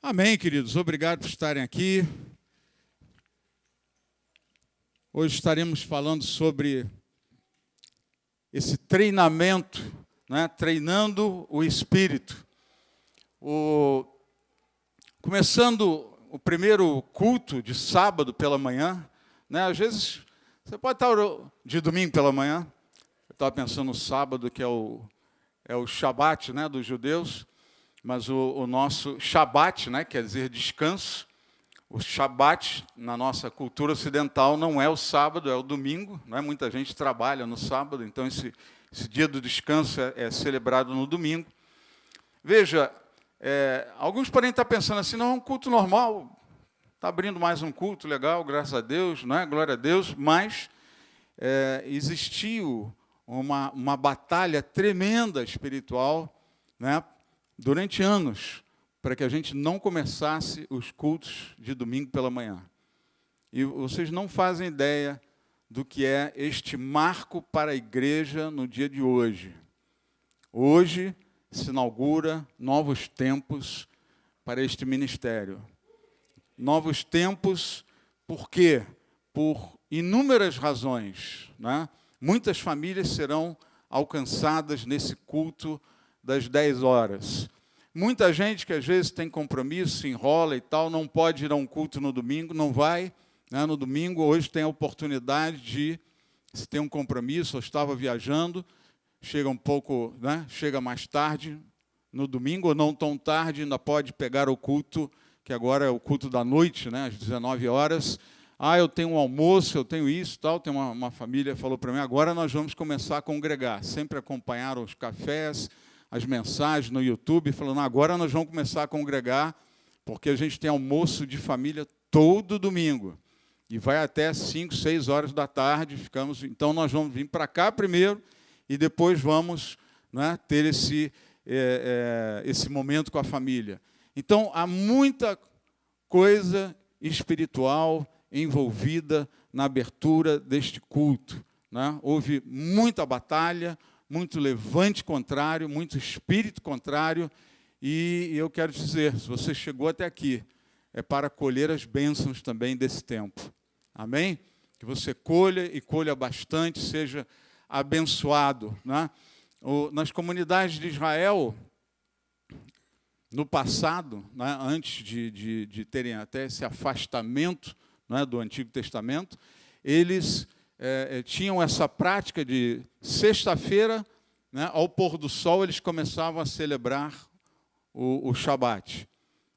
Amém, queridos. Obrigado por estarem aqui. Hoje estaremos falando sobre esse treinamento, né? Treinando o espírito. Começando o primeiro culto de sábado pela manhã, né? Às vezes, você pode estar de domingo pela manhã. Eu estava pensando no sábado, que é o Shabat, né, dos judeus. Mas o nosso Shabat, né, quer dizer descanso, o Shabat, na nossa cultura ocidental, não é o sábado, é o domingo. Não é? Muita gente trabalha no sábado, então esse dia do descanso é celebrado no domingo. Veja, alguns podem estar pensando assim, não, é um culto normal, está abrindo mais um culto, legal, graças a Deus, né, glória a Deus, mas existiu uma batalha tremenda espiritual, né, durante anos, para que a gente não começasse os cultos de domingo pela manhã. E vocês não fazem ideia do que é este marco para a igreja no dia de hoje. Hoje se inaugura novos tempos para este ministério. Novos tempos, por quê? Por inúmeras razões, né? Muitas famílias serão alcançadas nesse culto das 10 horas. Muita gente que às vezes tem compromisso, se enrola e tal, não pode ir a um culto no domingo, não vai, né, no domingo. Hoje tem a oportunidade de, se tem um compromisso, ou estava viajando, chega um pouco, né, chega mais tarde no domingo, ou não tão tarde, ainda pode pegar o culto, que agora é o culto da noite, né, às 19 horas. Eu tenho um almoço, eu tenho isso, tal. Tem uma família que falou para mim, agora nós vamos começar a congregar. Sempre acompanharam os cafés, as mensagens no YouTube, falando, agora nós vamos começar a congregar, porque a gente tem almoço de família todo domingo, e vai até 5, 6 horas da tarde, então nós vamos vir para cá primeiro, e depois vamos, né, ter esse momento com a família. Então, há muita coisa espiritual envolvida na abertura deste culto, né? Houve muita batalha, muito levante contrário, muito espírito contrário, e eu quero dizer, se você chegou até aqui, é para colher as bênçãos também desse tempo. Amém? Que você colha e colha bastante, seja abençoado, né? Nas comunidades de Israel, no passado, né, antes de terem até esse afastamento, né, do Antigo Testamento, eles tinham essa prática de sexta-feira, né, ao pôr do sol, eles começavam a celebrar o Shabat.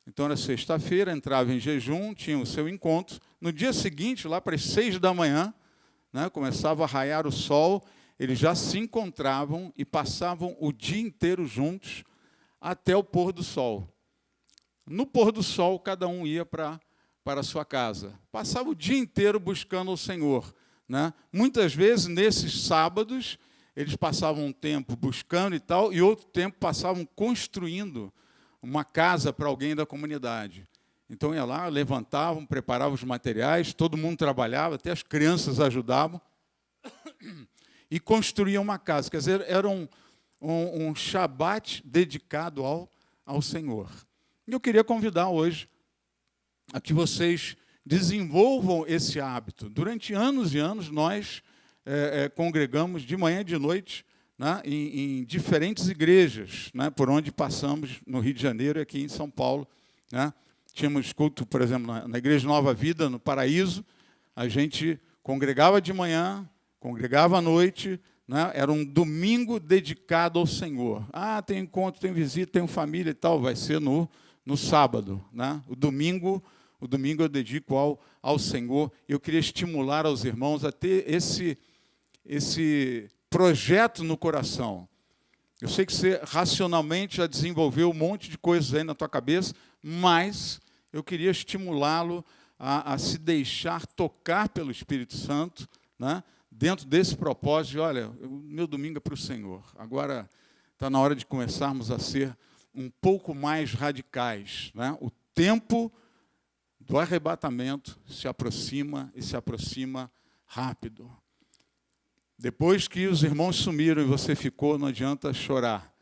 Então, era sexta-feira, entrava em jejum, tinha o seu encontro. No dia seguinte, lá para as 6 da manhã, né, começava a raiar o sol, eles já se encontravam e passavam o dia inteiro juntos até o pôr do sol. No pôr do sol, cada um ia para a sua casa. Passava o dia inteiro buscando o Senhor, né? Muitas vezes, nesses sábados, eles passavam um tempo buscando e tal, e outro tempo passavam construindo uma casa para alguém da comunidade. Então, ia lá, levantavam, preparavam os materiais, todo mundo trabalhava, até as crianças ajudavam, e construíam uma casa. Quer dizer, era um Shabat dedicado ao Senhor. E eu queria convidar hoje a que vocês desenvolvam esse hábito. Durante anos e anos, nós congregamos de manhã e de noite, né, em diferentes igrejas, né, por onde passamos no Rio de Janeiro e aqui em São Paulo, né. Tínhamos culto, por exemplo, na Igreja Nova Vida, no Paraíso. A gente congregava de manhã, congregava à noite, né, era um domingo dedicado ao Senhor. Tem encontro, tem visita, tem família e tal, vai ser no sábado, né. O domingo eu dedico ao Senhor. Eu queria estimular aos irmãos a ter esse projeto no coração. Eu sei que você racionalmente já desenvolveu um monte de coisas aí na tua cabeça, mas eu queria estimulá-lo a se deixar tocar pelo Espírito Santo, né, dentro desse propósito de, olha, o meu domingo é para o Senhor. Agora está na hora de começarmos a ser um pouco mais radicais, né? O tempo do arrebatamento se aproxima e se aproxima rápido. Depois que os irmãos sumiram e você ficou, não adianta chorar,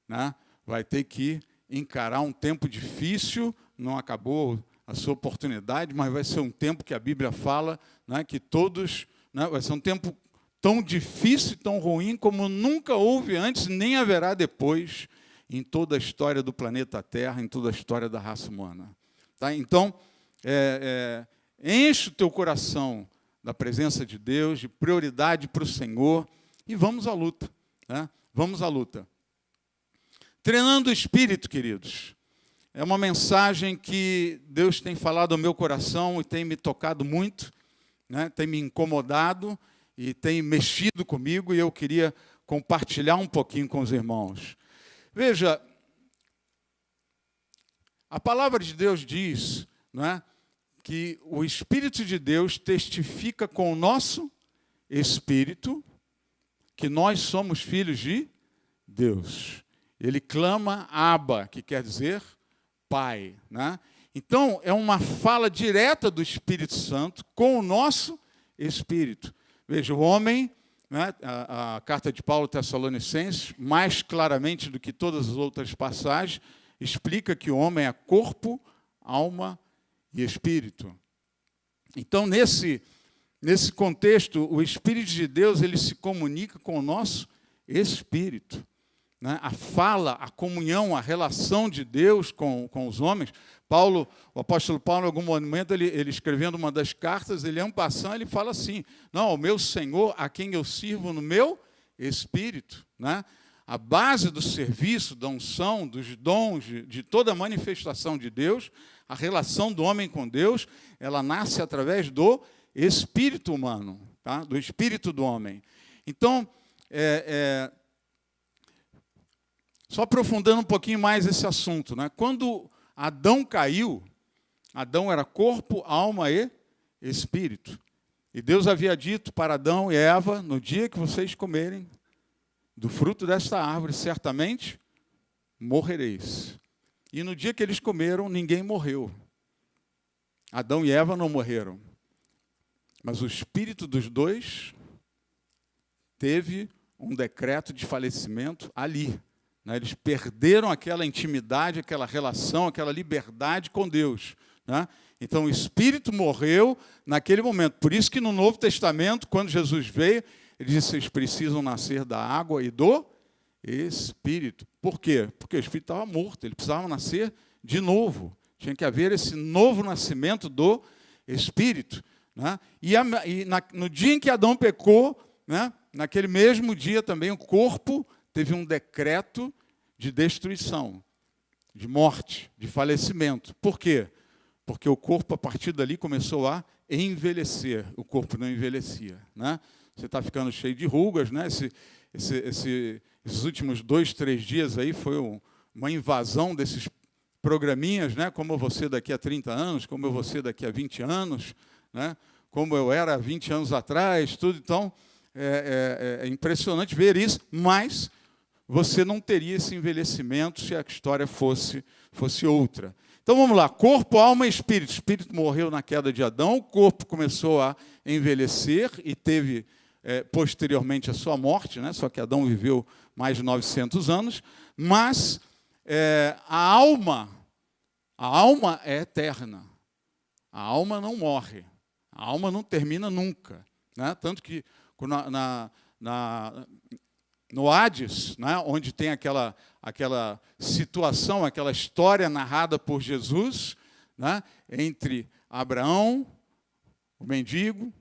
né? Vai ter que encarar um tempo difícil, não acabou a sua oportunidade, mas vai ser um tempo que a Bíblia fala, né, que todos, né, vai ser um tempo tão difícil e tão ruim como nunca houve antes, nem haverá depois, em toda a história do planeta Terra, em toda a história da raça humana. Tá? Então, enche o teu coração da presença de Deus, de prioridade para o Senhor, e vamos à luta. Né? Vamos à luta. Treinando o Espírito, queridos, é uma mensagem que Deus tem falado ao meu coração e tem me tocado muito, né? Tem me incomodado e tem mexido comigo, e eu queria compartilhar um pouquinho com os irmãos. Veja, a palavra de Deus diz, não é, que o Espírito de Deus testifica com o nosso espírito que nós somos filhos de Deus. Ele clama Abba, que quer dizer Pai. Né? Então, é uma fala direta do Espírito Santo com o nosso espírito. Veja, o homem, né, a carta de Paulo aos Tessalonicenses, mais claramente do que todas as outras passagens, explica que o homem é corpo, alma e espírito. Então, nesse contexto, o Espírito de Deus ele se comunica com o nosso espírito. Né? A fala, a comunhão, a relação de Deus com os homens. O apóstolo Paulo, em algum momento, ele escrevendo uma das cartas, ele ele fala assim, não, o meu Senhor, a quem eu sirvo no meu espírito. Né? A base do serviço, da unção, dos dons, de toda a manifestação de Deus, a relação do homem com Deus, ela nasce através do espírito humano, tá? Do espírito do homem. Então, só aprofundando um pouquinho mais esse assunto, né? Quando Adão caiu, Adão era corpo, alma e espírito. E Deus havia dito para Adão e Eva, no dia que vocês comerem do fruto desta árvore, certamente morrereis. E no dia que eles comeram, ninguém morreu. Adão e Eva não morreram. Mas o espírito dos dois teve um decreto de falecimento ali. Né? Eles perderam aquela intimidade, aquela relação, aquela liberdade com Deus. Né? Então, o espírito morreu naquele momento. Por isso que no Novo Testamento, quando Jesus veio, ele disse, vocês precisam nascer da água e do Espírito. Por quê? Porque o Espírito estava morto, ele precisava nascer de novo. Tinha que haver esse novo nascimento do Espírito. Né? No dia em que Adão pecou, né, naquele mesmo dia também o corpo teve um decreto de destruição, de morte, de falecimento. Por quê? Porque o corpo, a partir dali, começou a envelhecer. O corpo não envelhecia. Né? Você está ficando cheio de rugas, né? Esses últimos 2, 3 dias aí foi uma invasão desses programinhas, né? Como eu vou ser daqui a 30 anos, como eu vou ser daqui a 20 anos, né? Como eu era há 20 anos atrás, tudo. Então, é impressionante ver isso, mas você não teria esse envelhecimento se a história fosse outra. Então, vamos lá. Corpo, alma e espírito. O espírito morreu na queda de Adão, o corpo começou a envelhecer e teve, posteriormente, a sua morte, né? Só que Adão viveu mais de 900 anos, mas a alma é eterna. A alma não morre. A alma não termina nunca. Né? Tanto que no Hades, né, onde tem aquela situação, aquela história narrada por Jesus, né, entre Abraão, o mendigo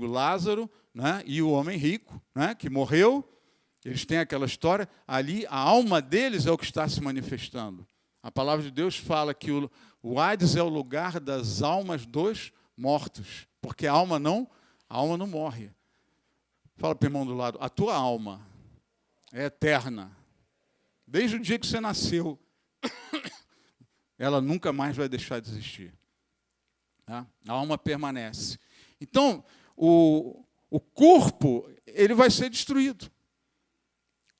Lázaro, né, e o homem rico, né, que morreu. Eles têm aquela história. Ali, a alma deles é o que está se manifestando. A palavra de Deus fala que o Hades é o lugar das almas dos mortos, porque a alma não morre. Fala para o irmão do lado, a tua alma é eterna. Desde o dia que você nasceu, ela nunca mais vai deixar de existir. Tá? A alma permanece. Então, o corpo, ele vai ser destruído.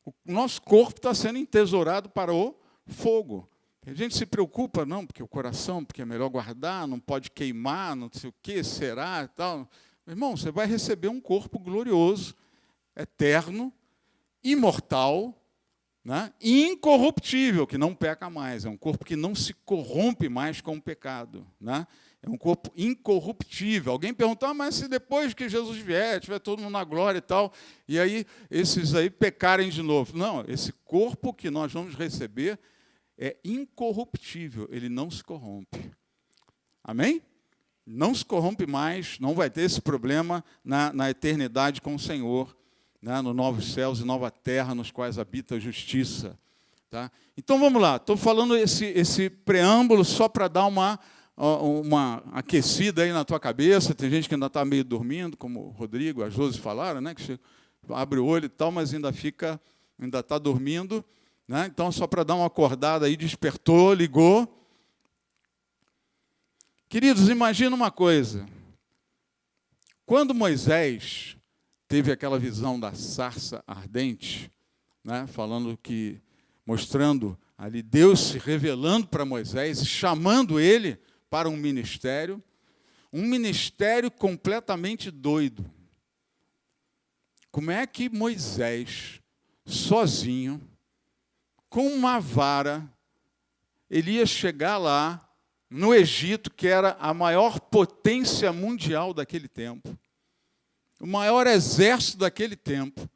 O nosso corpo está sendo entesourado para o fogo. A gente se preocupa, não, porque o coração, porque é melhor guardar, não pode queimar, não sei o que, será e tal. Irmão, você vai receber um corpo glorioso, eterno, imortal, né? Incorruptível, que não peca mais. É um corpo que não se corrompe mais com o pecado, né? É um corpo incorruptível. Alguém perguntou, mas se depois que Jesus vier, tiver todo mundo na glória e tal, e aí esses aí pecarem de novo. Não, esse corpo que nós vamos receber é incorruptível, ele não se corrompe. Amém? Não se corrompe mais, não vai ter esse problema na eternidade com o Senhor, né? Nos novos céus e nova terra, nos quais habita a justiça. Tá? Então, vamos lá. Estou falando esse preâmbulo só para dar uma aquecida aí na tua cabeça. Tem gente que ainda está meio dormindo, como o Rodrigo, a Josi falaram, né? Que abre o olho e tal, mas ainda está dormindo. Né? Então, só para dar uma acordada aí, despertou, ligou. Queridos, imagina uma coisa. Quando Moisés teve aquela visão da sarça ardente, né, mostrando ali Deus se revelando para Moisés e chamando ele para um ministério completamente doido. Como é que Moisés, sozinho, com uma vara, ele ia chegar lá, no Egito, que era a maior potência mundial daquele tempo, o maior exército daquele tempo,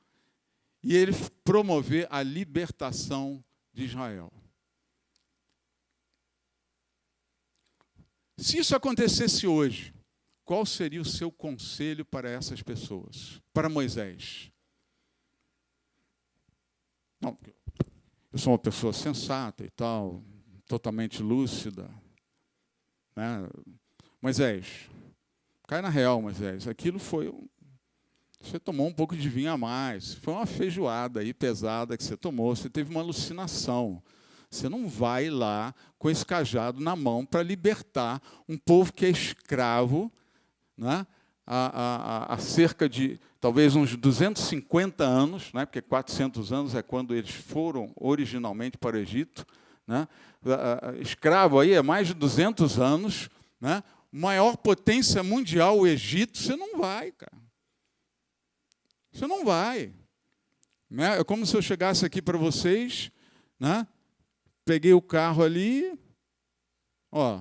e ele promover a libertação de Israel? Se isso acontecesse hoje, qual seria o seu conselho para essas pessoas? Para Moisés? Não, eu sou uma pessoa sensata e tal, totalmente lúcida. Né? Moisés, cai na real, Moisés. Aquilo foi... Você tomou um pouco de vinho a mais. Foi uma feijoada aí pesada que você tomou. Você teve uma alucinação. Você não vai lá com esse cajado na mão para libertar um povo que é escravo, né? Há cerca de, talvez, uns 250 anos, né? Porque 400 anos é quando eles foram originalmente para o Egito. Né? Escravo aí é mais de 200 anos, né? Maior potência mundial, o Egito. Você não vai, cara. Você não vai. Né? É como se eu chegasse aqui para vocês, né? Peguei o carro ali, ó,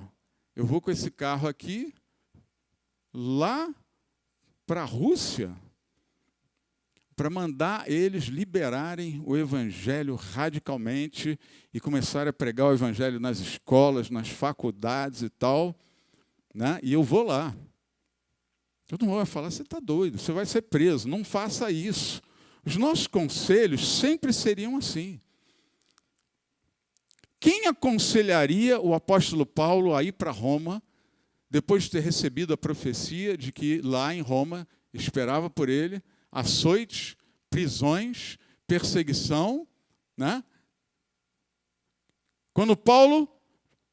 eu vou com esse carro aqui lá para a Rússia para mandar eles liberarem o evangelho radicalmente e começarem a pregar o evangelho nas escolas, nas faculdades e tal, né? E eu vou lá. Todo mundo vai falar, você está doido, você vai ser preso, não faça isso. Os nossos conselhos sempre seriam assim. Quem aconselharia o apóstolo Paulo a ir para Roma, depois de ter recebido a profecia de que lá em Roma esperava por ele açoites, prisões, perseguição, né? Quando Paulo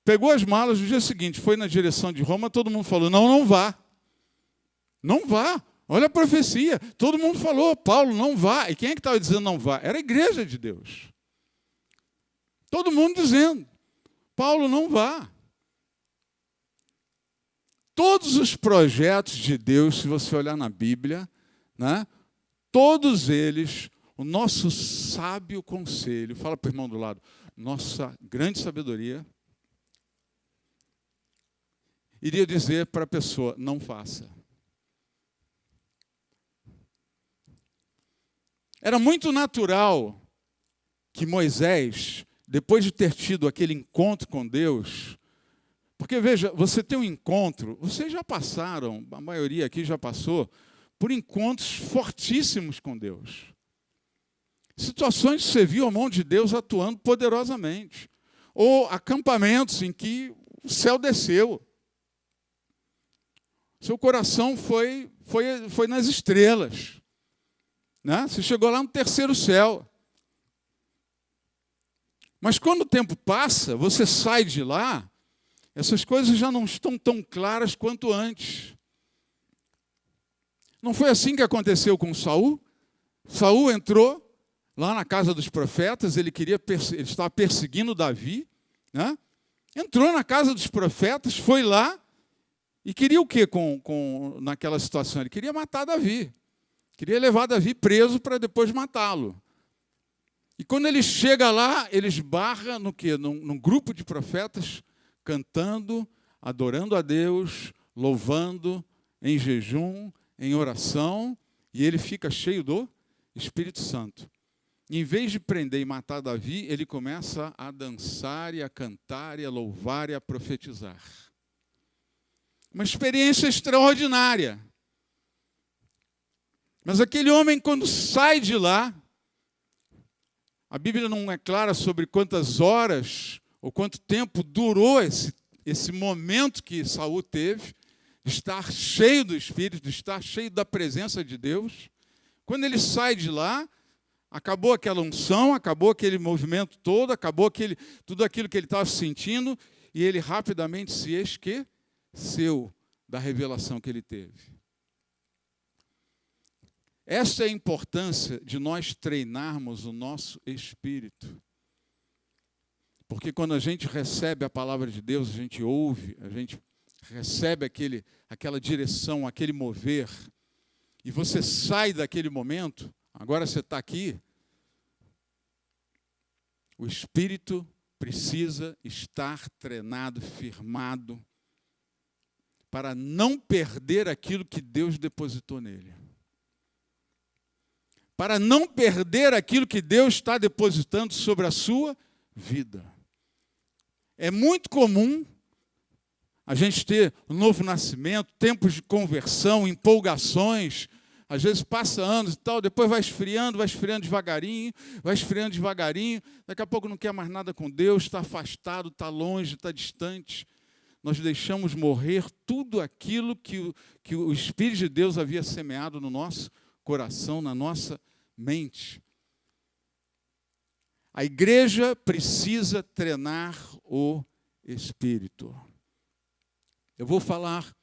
pegou as malas no dia seguinte, foi na direção de Roma, todo mundo falou, não vá. Não vá. Olha a profecia. Todo mundo falou, Paulo, não vá. E quem é que estava dizendo não vá? Era a igreja de Deus. Todo mundo dizendo, Paulo, não vá. Todos os projetos de Deus, se você olhar na Bíblia, né, todos eles, o nosso sábio conselho, fala para o irmão do lado, nossa grande sabedoria, iria dizer para a pessoa, não faça. Era muito natural que Moisés, depois de ter tido aquele encontro com Deus, porque, veja, você tem um encontro, vocês já passaram, a maioria aqui já passou, por encontros fortíssimos com Deus. Situações que você viu a mão de Deus atuando poderosamente. Ou acampamentos em que o céu desceu. Seu coração foi nas estrelas. Né? Você chegou lá no terceiro céu. Mas quando o tempo passa, você sai de lá, essas coisas já não estão tão claras quanto antes. Não foi assim que aconteceu com Saul? Saul entrou lá na casa dos profetas, ele estava perseguindo Davi, né? Entrou na casa dos profetas, foi lá e queria o quê naquela situação? Ele queria matar Davi. Queria levar Davi preso para depois matá-lo. E quando ele chega lá, ele esbarra no quê? Num grupo de profetas cantando, adorando a Deus, louvando, em jejum, em oração, e ele fica cheio do Espírito Santo. Em vez de prender e matar Davi, ele começa a dançar e a cantar e a louvar e a profetizar. Uma experiência extraordinária. Mas aquele homem, quando sai de lá, a Bíblia não é clara sobre quantas horas ou quanto tempo durou esse momento que Saul teve, de estar cheio do Espírito, de estar cheio da presença de Deus. Quando ele sai de lá, acabou aquela unção, acabou aquele movimento todo, acabou tudo aquilo que ele estava sentindo, e ele rapidamente se esqueceu da revelação que ele teve. Essa é a importância de nós treinarmos o nosso espírito. Porque quando a gente recebe a palavra de Deus, a gente ouve, a gente recebe aquela direção, aquele mover, e você sai daquele momento, agora você está aqui, o espírito precisa estar treinado, firmado, para não perder aquilo que Deus depositou nele. Para não perder aquilo que Deus está depositando sobre a sua vida. É muito comum a gente ter um novo nascimento, tempos de conversão, empolgações. Às vezes passa anos e tal, depois vai esfriando devagarinho, daqui a pouco não quer mais nada com Deus, está afastado, está longe, está distante. Nós deixamos morrer tudo aquilo que o Espírito de Deus havia semeado no nosso coração, na nossa mente. A igreja precisa treinar o Espírito. Eu vou falar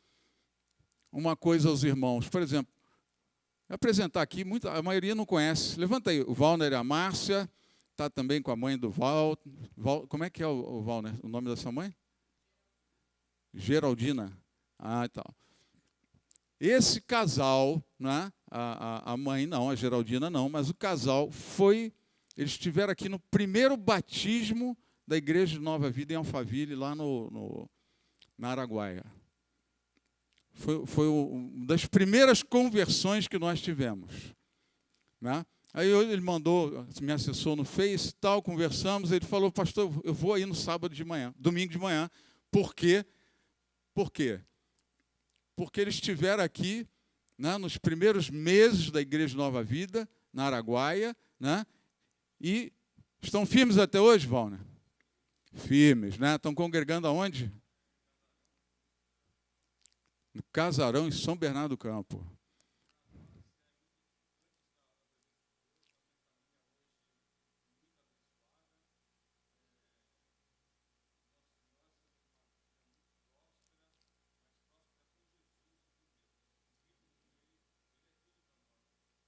uma coisa aos irmãos. Por exemplo, vou apresentar aqui, a maioria não conhece. Levanta aí, o Valner e a Márcia, está também com a mãe do Val. Como é que é o Valner? O nome da sua mãe? Geraldina. Ah, e tal. Esse casal, né, a mãe não, a Geraldina não, mas o casal eles estiveram aqui no primeiro batismo da Igreja de Nova Vida em Alphaville, lá na Araguaia. Foi uma das primeiras conversões que nós tivemos. Né? Aí ele mandou, me acessou no Face e tal, conversamos, ele falou, pastor, eu vou aí no domingo de manhã. Por quê? Por quê? Porque eles estiveram aqui, né, nos primeiros meses da Igreja Nova Vida, na Araguaia, né, e estão firmes até hoje, Valner? Firmes, né? Estão congregando aonde? No Casarão, em São Bernardo do Campo.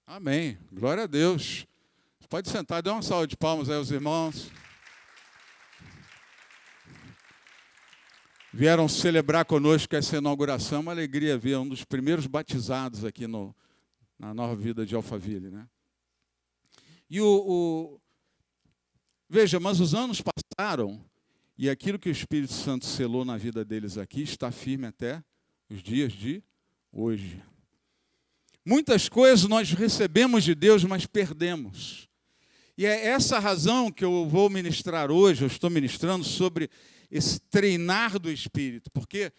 Amém. Glória a Deus. Pode sentar, dê uma salva de palmas aí aos irmãos. Vieram celebrar conosco essa inauguração, uma alegria ver um dos primeiros batizados aqui na Nova Vida de Alphaville, né? E veja, mas os anos passaram e aquilo que o Espírito Santo selou na vida deles aqui está firme até os dias de hoje. Muitas coisas nós recebemos de Deus, mas perdemos. E é essa razão que eu vou ministrar hoje, eu estou ministrando sobre esse treinar do Espírito, porque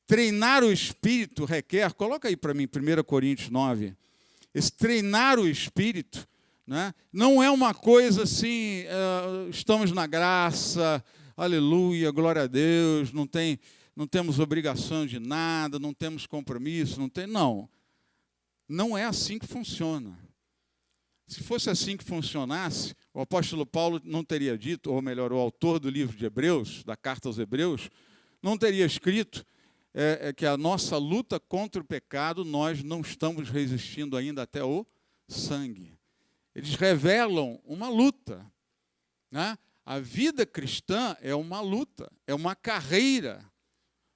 treinar o Espírito requer, coloca aí para mim, 1 Coríntios 9, esse treinar o Espírito, né, não é uma coisa assim, estamos na graça, aleluia, glória a Deus, não temos obrigação de nada, não temos compromisso, não é assim que funciona. Se fosse assim que funcionasse, o apóstolo Paulo não teria dito, ou melhor, o autor do livro de Hebreus, da carta aos Hebreus, não teria escrito que a nossa luta contra o pecado, nós não estamos resistindo ainda até o sangue. Eles revelam uma luta. Né? A vida cristã é uma luta, é uma carreira.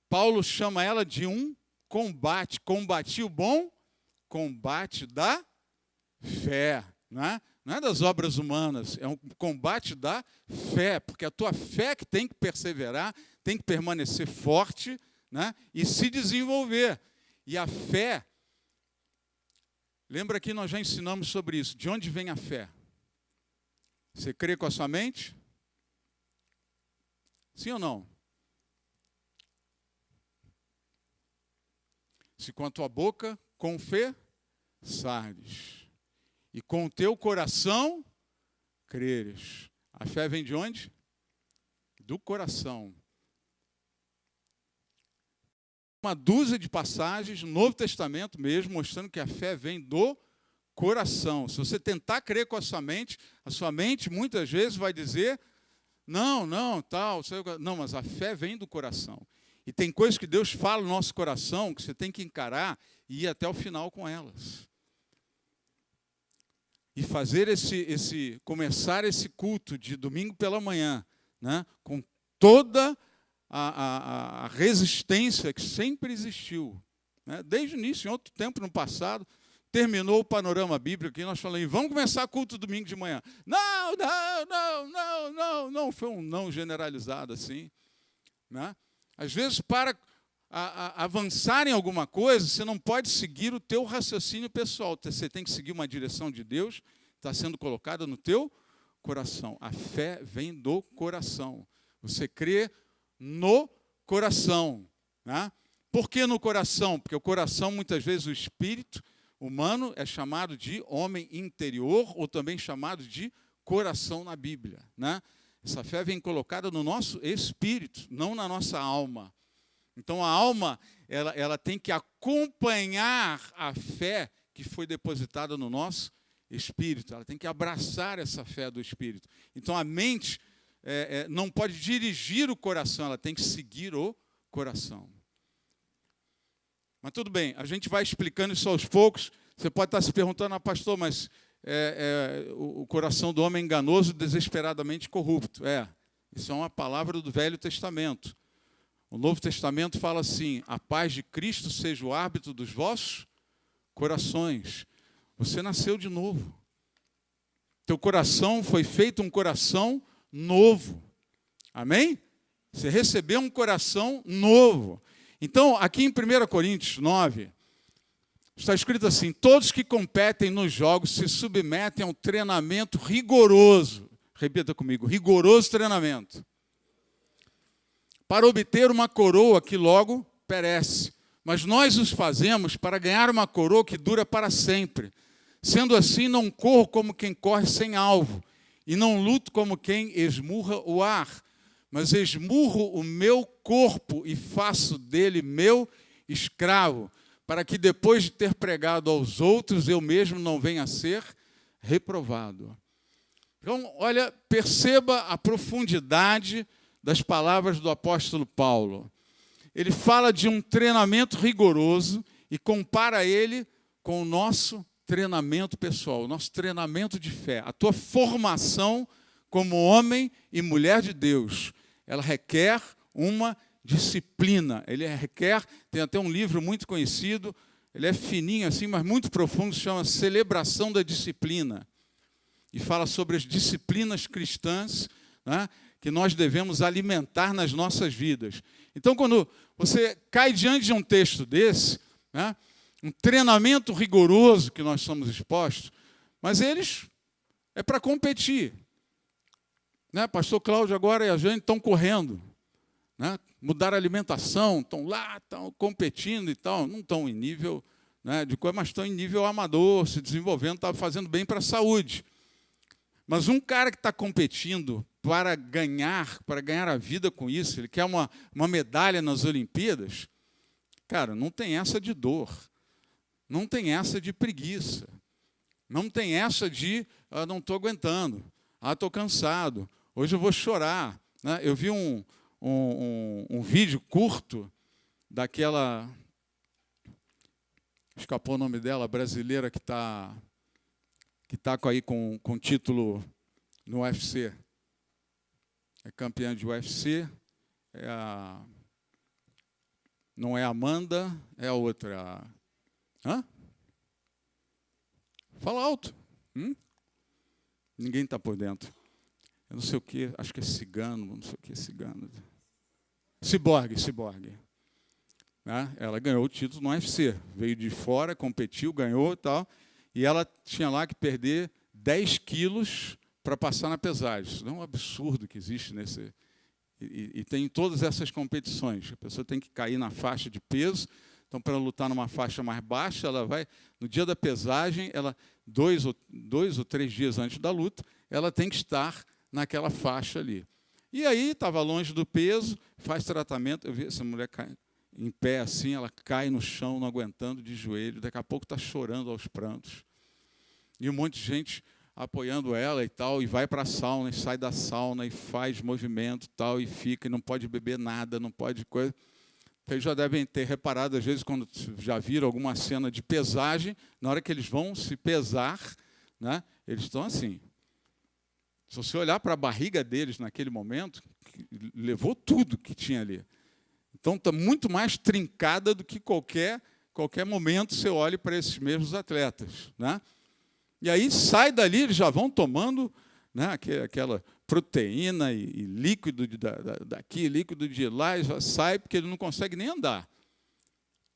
Paulo chama ela de um combate. Combati o bom combate da fé. Né? não é das obras humanas, é um combate da fé, porque a tua fé que tem que perseverar, tem que permanecer forte, né, e se desenvolver. E a fé, lembra que nós já ensinamos sobre isso. De onde vem a fé? Você crê com a sua mente? Sim ou não? Se com a tua boca confessares e com o teu coração creres. A fé vem de onde? Do coração. Uma dúzia de passagens no Novo Testamento mesmo, mostrando que a fé vem do coração. Se você tentar crer com a sua mente muitas vezes vai dizer, não, tal. Não, mas a fé vem do coração. E tem coisas que Deus fala no nosso coração que você tem que encarar e ir até o final com elas. E fazer começar esse culto de domingo pela manhã, né, com toda a resistência que sempre existiu, né, desde o início, em outro tempo, no passado, terminou o panorama bíblico e nós falamos, vamos começar culto domingo de manhã. Não, foi um não generalizado assim, né? Às vezes, para avançar em alguma coisa, você não pode seguir o teu raciocínio pessoal. Você tem que seguir uma direção de Deus, está sendo colocada no teu coração. A fé vem do coração. Você crê no coração, né? Por que no coração? Porque o coração, muitas vezes, o espírito humano é chamado de homem interior, ou também chamado de coração na Bíblia, né? Essa fé vem colocada no nosso espírito, não na nossa alma. Então, a alma, ela tem que acompanhar a fé que foi depositada no nosso espírito. Ela tem que abraçar essa fé do espírito. Então, a mente não pode dirigir o coração, ela tem que seguir o coração. Mas tudo bem, a gente vai explicando isso aos poucos. Você pode estar se perguntando, pastor, mas o coração do homem é enganoso, desesperadamente corrupto. Isso é uma palavra do Velho Testamento. O Novo Testamento fala assim, a paz de Cristo seja o árbitro dos vossos corações. Você nasceu de novo. Teu coração foi feito um coração novo. Amém? Você recebeu um coração novo. Então, aqui em 1 Coríntios 9, está escrito assim, todos que competem nos jogos se submetem a um treinamento rigoroso. Repita comigo, rigoroso treinamento. Para obter uma coroa que logo perece. Mas nós os fazemos para ganhar uma coroa que dura para sempre. Sendo assim, não corro como quem corre sem alvo, e não luto como quem esmurra o ar, mas esmurro o meu corpo e faço dele meu escravo, para que depois de ter pregado aos outros, eu mesmo não venha a ser reprovado. Então, olha, perceba a profundidade das palavras do apóstolo Paulo. Ele fala de um treinamento rigoroso e compara ele com o nosso treinamento pessoal, o nosso treinamento de fé. A tua formação como homem e mulher de Deus, ela requer uma disciplina. Tem até um livro muito conhecido, ele é fininho assim, mas muito profundo, se chama Celebração da Disciplina. E fala sobre as disciplinas cristãs, né, que nós devemos alimentar nas nossas vidas. Então, quando você cai diante de um texto desse, né, um treinamento rigoroso que nós somos expostos, mas eles é para competir. Né? Pastor Cláudio agora e a gente estão correndo, né? Mudaram a alimentação, estão lá, estão competindo e tal, não estão em nível, né, de coisa, mas estão em nível amador, se desenvolvendo, está fazendo bem para a saúde. Mas um cara que está competindo para ganhar a vida com isso, ele quer uma medalha nas Olimpíadas, cara, não tem essa de dor, não tem essa de preguiça, não tem essa de não estou aguentando, estou cansado, hoje eu vou chorar. Né? Eu vi um vídeo curto daquela, escapou o nome dela, brasileira que está aí com título no UFC. É campeã de UFC, não é a Amanda, é a outra. Fala alto. Ninguém está por dentro. Eu não sei o que, acho que é cigano, não sei o que é cigano. Ciborgue. Né? Ela ganhou o título no UFC. Veio de fora, competiu, ganhou e tal. E ela tinha lá que perder 10 quilos para passar na pesagem. Isso é um absurdo que existe nesse... E tem todas essas competições. A pessoa tem que cair na faixa de peso. Então, para lutar numa faixa mais baixa, ela vai... No dia da pesagem, ela, dois ou 3 dias antes da luta, ela tem que estar naquela faixa ali. E aí, estava longe do peso, faz tratamento. Eu vi essa mulher cair em pé assim, ela cai no chão, não aguentando, de joelho. Daqui a pouco está chorando aos prantos. E um monte de gente apoiando ela e tal, e vai para a sauna, e sai da sauna, e faz movimento tal, e fica, e não pode beber nada, não pode coisa. Vocês já devem ter reparado, às vezes, quando já viram alguma cena de pesagem, na hora que eles vão se pesar, né, eles estão assim. Se você olhar para a barriga deles naquele momento, levou tudo que tinha ali. Então, está muito mais trincada do que qualquer momento você olhe para esses mesmos atletas. Né? E aí, sai dali, eles já vão tomando, né, aquela proteína e líquido daqui, líquido de lá, e já sai, porque ele não consegue nem andar.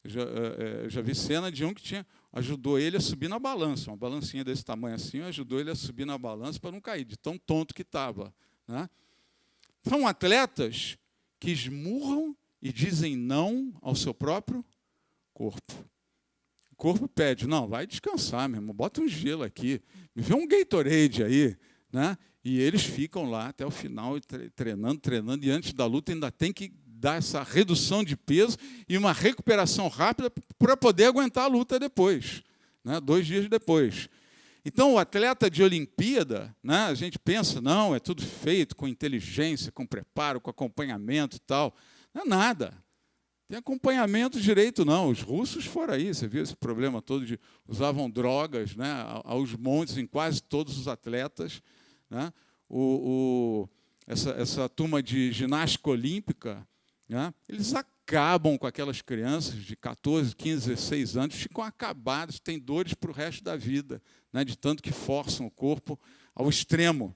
Eu já vi cena de um que ajudou ele a subir na balança, uma balancinha desse tamanho assim, ajudou ele a subir na balança para não cair, de tão tonto que estava. Né? São atletas que esmurram e dizem não ao seu próprio corpo. O corpo pede, não, vai descansar, meu irmão, bota um gelo aqui, me vê um Gatorade aí. Né? E eles ficam lá até o final, treinando, e antes da luta ainda tem que dar essa redução de peso e uma recuperação rápida para poder aguentar a luta depois, né? 2 dias depois. Então, o atleta de Olimpíada, né, a gente pensa, não, é tudo feito com inteligência, com preparo, com acompanhamento e tal. Não é nada. Tem acompanhamento direito, não. Os russos foram aí, você viu esse problema todo de usavam drogas, né, aos montes em quase todos os atletas. Né? Essa turma de ginástica olímpica, né, eles acabam com aquelas crianças de 14, 15, 16 anos, ficam acabados, têm dores para o resto da vida, né, de tanto que forçam o corpo ao extremo.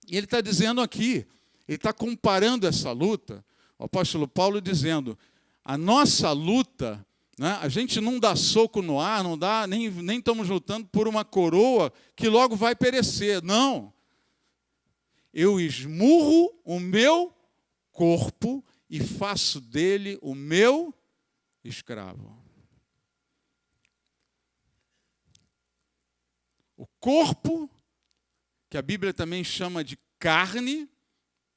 E ele está dizendo aqui, ele está comparando essa luta, o apóstolo Paulo dizendo, a nossa luta, né, a gente não dá soco no ar, não dá, nem estamos lutando por uma coroa que logo vai perecer. Não. Eu esmurro o meu corpo e faço dele o meu escravo. O corpo, que a Bíblia também chama de carne,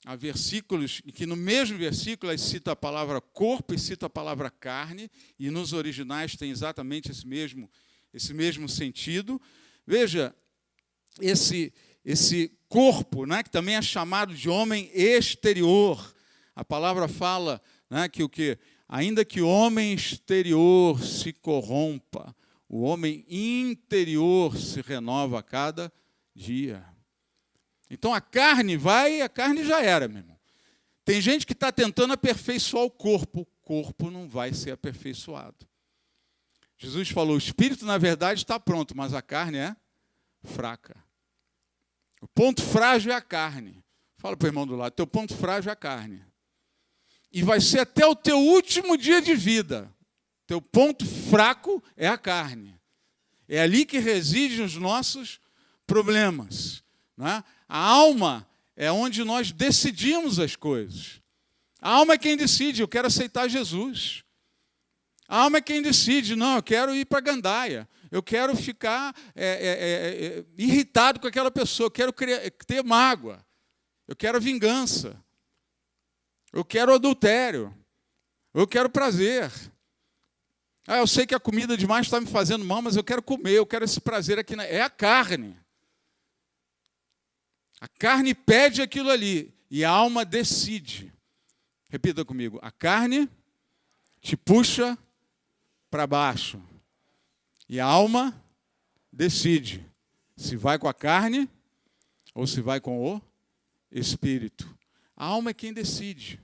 há versículos em que no mesmo versículo cita a palavra corpo e cita a palavra carne, e nos originais tem exatamente esse mesmo sentido. Veja, esse corpo, né, que também é chamado de homem exterior. A palavra fala, né, que ainda que o homem exterior se corrompa, o homem interior se renova a cada dia. Então a carne já era, meu irmão. Tem gente que está tentando aperfeiçoar o corpo não vai ser aperfeiçoado. Jesus falou, o espírito na verdade está pronto, mas a carne é fraca. O ponto frágil é a carne. Fala para o irmão do lado, teu ponto frágil é a carne. E vai ser até o teu último dia de vida. Teu ponto fraco é a carne. É ali que residem os nossos problemas. Né? A alma é onde nós decidimos as coisas. A alma é quem decide, eu quero aceitar Jesus. A alma é quem decide, não, eu quero ir para a gandaia. Eu quero ficar irritado com aquela pessoa, eu quero ter mágoa. Eu quero vingança. Eu quero adultério. Eu quero prazer. Eu sei que a comida demais está me fazendo mal, mas eu quero comer, eu quero esse prazer aqui. É a carne. A carne pede aquilo ali e a alma decide. Repita comigo. A carne te puxa para baixo e a alma decide se vai com a carne ou se vai com o espírito. A alma é quem decide.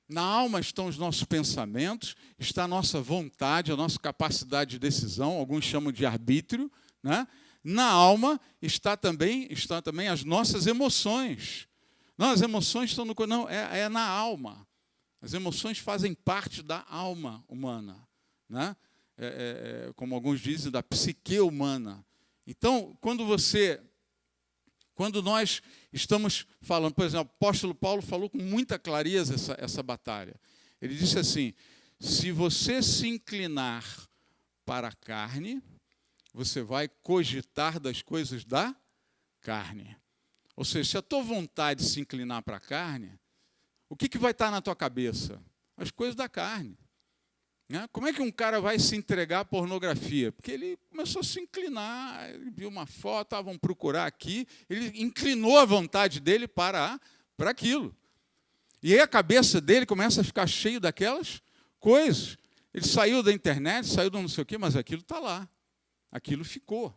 Na alma estão os nossos pensamentos, está a nossa vontade, a nossa capacidade de decisão, alguns chamam de arbítrio, né? Na alma estão também as nossas emoções. Não, as emoções estão no corpo. Não, é na alma. As emoções fazem parte da alma humana, né? Como alguns dizem, da psique humana. Então, quando nós estamos falando, por exemplo, o apóstolo Paulo falou com muita clareza essa batalha. Ele disse assim: se você se inclinar para a carne, você vai cogitar das coisas da carne. Ou seja, se a tua vontade se inclinar para a carne, o que vai estar na tua cabeça? As coisas da carne. Né? Como é que um cara vai se entregar à pornografia? Porque ele começou a se inclinar, ele viu uma foto, vamos procurar aqui, ele inclinou a vontade dele para aquilo. E aí a cabeça dele começa a ficar cheio daquelas coisas. Ele saiu da internet, saiu do não sei o quê, mas aquilo está lá. Aquilo ficou.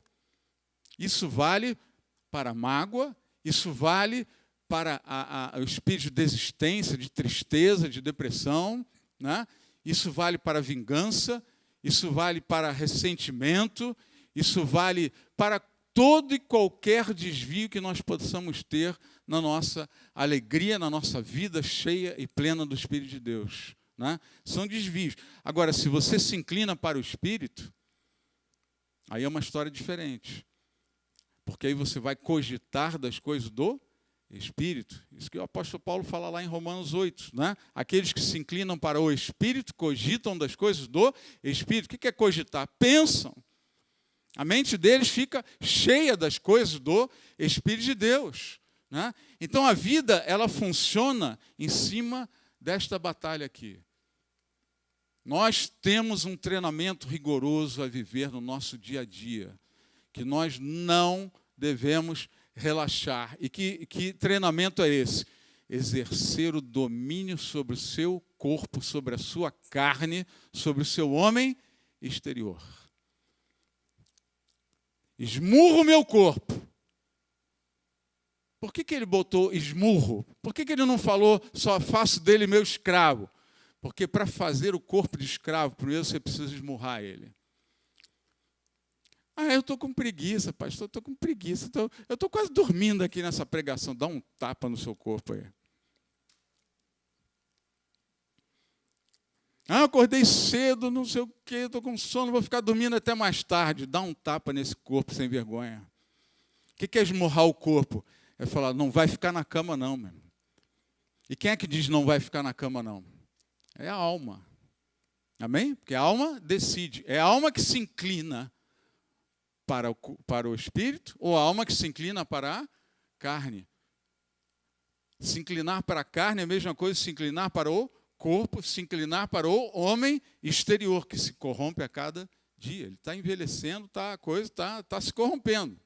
Isso vale para a mágoa, isso vale para o espírito de desistência, de tristeza, de depressão, né? Isso vale para a vingança, isso vale para ressentimento, isso vale para todo e qualquer desvio que nós possamos ter na nossa alegria, na nossa vida cheia e plena do Espírito de Deus, né? São desvios. Agora, se você se inclina para o Espírito, aí é uma história diferente. Porque aí você vai cogitar das coisas do Espírito. Isso que o apóstolo Paulo fala lá em Romanos 8. Né? Aqueles que se inclinam para o Espírito cogitam das coisas do Espírito. O que é cogitar? Pensam. A mente deles fica cheia das coisas do Espírito de Deus. Né? Então a vida, ela funciona em cima desta batalha aqui. Nós temos um treinamento rigoroso a viver no nosso dia a dia, que nós não devemos relaxar. E que treinamento é esse? Exercer o domínio sobre o seu corpo, sobre a sua carne, sobre o seu homem exterior. Esmurro o meu corpo. Por que ele botou esmurro? Por que ele não falou só faço dele meu escravo? Porque para fazer o corpo de escravo, primeiro você precisa esmurrar ele. Eu estou com preguiça, pastor, estou com preguiça. Eu estou quase dormindo aqui nessa pregação. Dá um tapa no seu corpo aí. Eu acordei cedo, não sei o quê, estou com sono, vou ficar dormindo até mais tarde. Dá um tapa nesse corpo sem vergonha. O que é esmurrar o corpo? É falar, não vai ficar na cama não, meu. E quem é que diz não vai ficar na cama não? É a alma. Amém? Porque a alma decide. É a alma que se inclina para o espírito ou a alma que se inclina para a carne. Se inclinar para a carne é a mesma coisa que se inclinar para o corpo, se inclinar para o homem exterior, que se corrompe a cada dia. Ele está envelhecendo, a coisa está se corrompendo.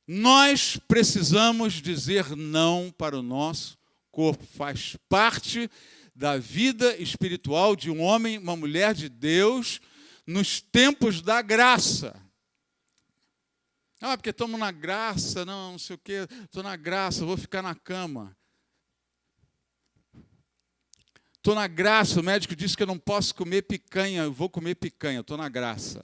Nós precisamos dizer não para o nosso corpo. Faz parte da vida espiritual de um homem, uma mulher de Deus, nos tempos da graça. Porque estamos na graça, não sei o quê, estou na graça, vou ficar na cama. Estou na graça, o médico disse que eu não posso comer picanha, eu vou comer picanha, estou na graça.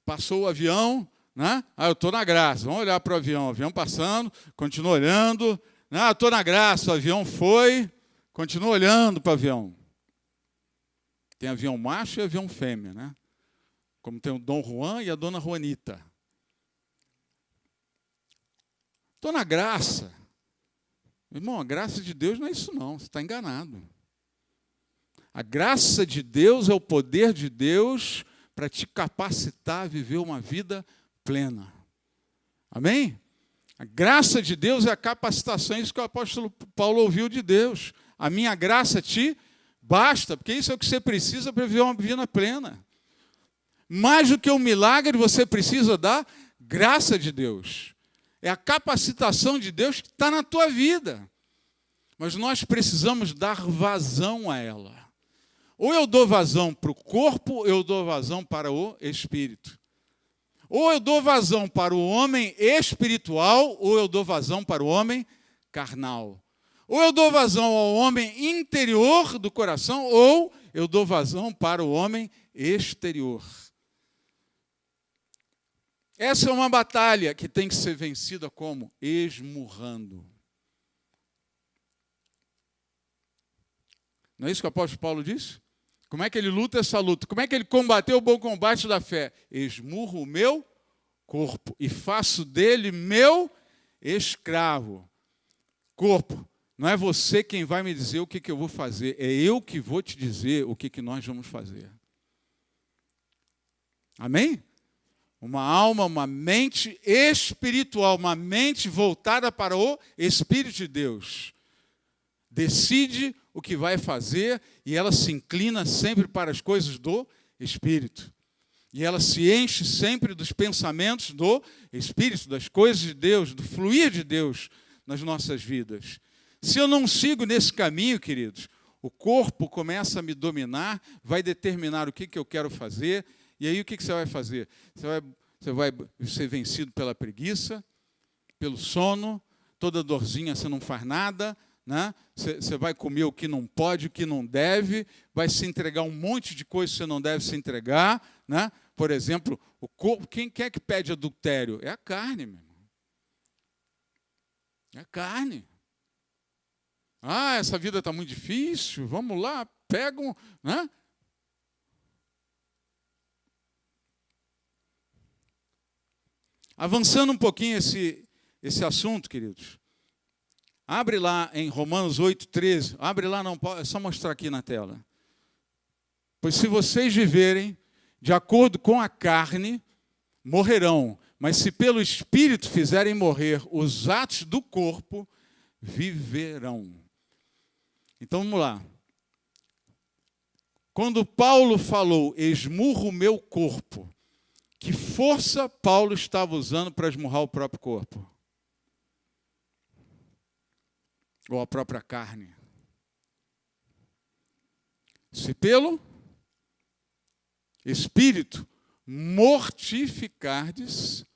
Passou o avião, né? Eu estou na graça, vamos olhar para o avião passando, continua olhando, estou na graça, o avião foi, continua olhando para o avião. Tem avião macho e avião fêmea, né? Como tem o Dom Juan e a Dona Juanita. Estou na graça. Irmão, a graça de Deus não é isso não, você está enganado. A graça de Deus é o poder de Deus para te capacitar a viver uma vida plena. Amém? A graça de Deus é a capacitação, isso que o apóstolo Paulo ouviu de Deus. A minha graça te basta, porque isso é o que você precisa para viver uma vida plena. Mais do que um milagre, você precisa da graça de Deus. É a capacitação de Deus que está na tua vida. Mas nós precisamos dar vazão a ela. Ou eu dou vazão para o corpo, ou eu dou vazão para o espírito. Ou eu dou vazão para o homem espiritual, ou eu dou vazão para o homem carnal. Ou eu dou vazão ao homem interior do coração, ou eu dou vazão para o homem exterior. Essa é uma batalha que tem que ser vencida como? Esmurrando. Não é isso que o apóstolo Paulo disse? Como é que ele luta essa luta? Como é que ele combateu o bom combate da fé? Esmurro o meu corpo e faço dele meu escravo. Corpo, não é você quem vai me dizer o que eu vou fazer, é eu que vou te dizer o que nós vamos fazer. Amém? Uma alma, uma mente espiritual, uma mente voltada para o Espírito de Deus. Decide o que vai fazer e ela se inclina sempre para as coisas do Espírito. E ela se enche sempre dos pensamentos do Espírito, das coisas de Deus, do fluir de Deus nas nossas vidas. Se eu não sigo nesse caminho, queridos, o corpo começa a me dominar, vai determinar o que eu quero fazer. E aí o que você vai fazer? Você vai ser vencido pela preguiça, pelo sono, toda dorzinha você não faz nada, né? Você vai comer o que não pode, o que não deve, vai se entregar um monte de coisa que você não deve se entregar, né? Por exemplo, o corpo, quem é que pede adultério? É a carne, meu irmão. É a carne. Ah, essa vida está muito difícil, vamos lá, pega um, né? Avançando um pouquinho esse assunto, queridos. Abre lá em Romanos 8,13. Abre lá, não, é só mostrar aqui na tela. Pois se vocês viverem de acordo com a carne, morrerão. Mas se pelo Espírito fizerem morrer os atos do corpo, viverão. Então vamos lá. Quando Paulo falou, esmurro o meu corpo, que força Paulo estava usando para esmurrar o próprio corpo? Ou a própria carne? Se pelo Espírito mortificardes,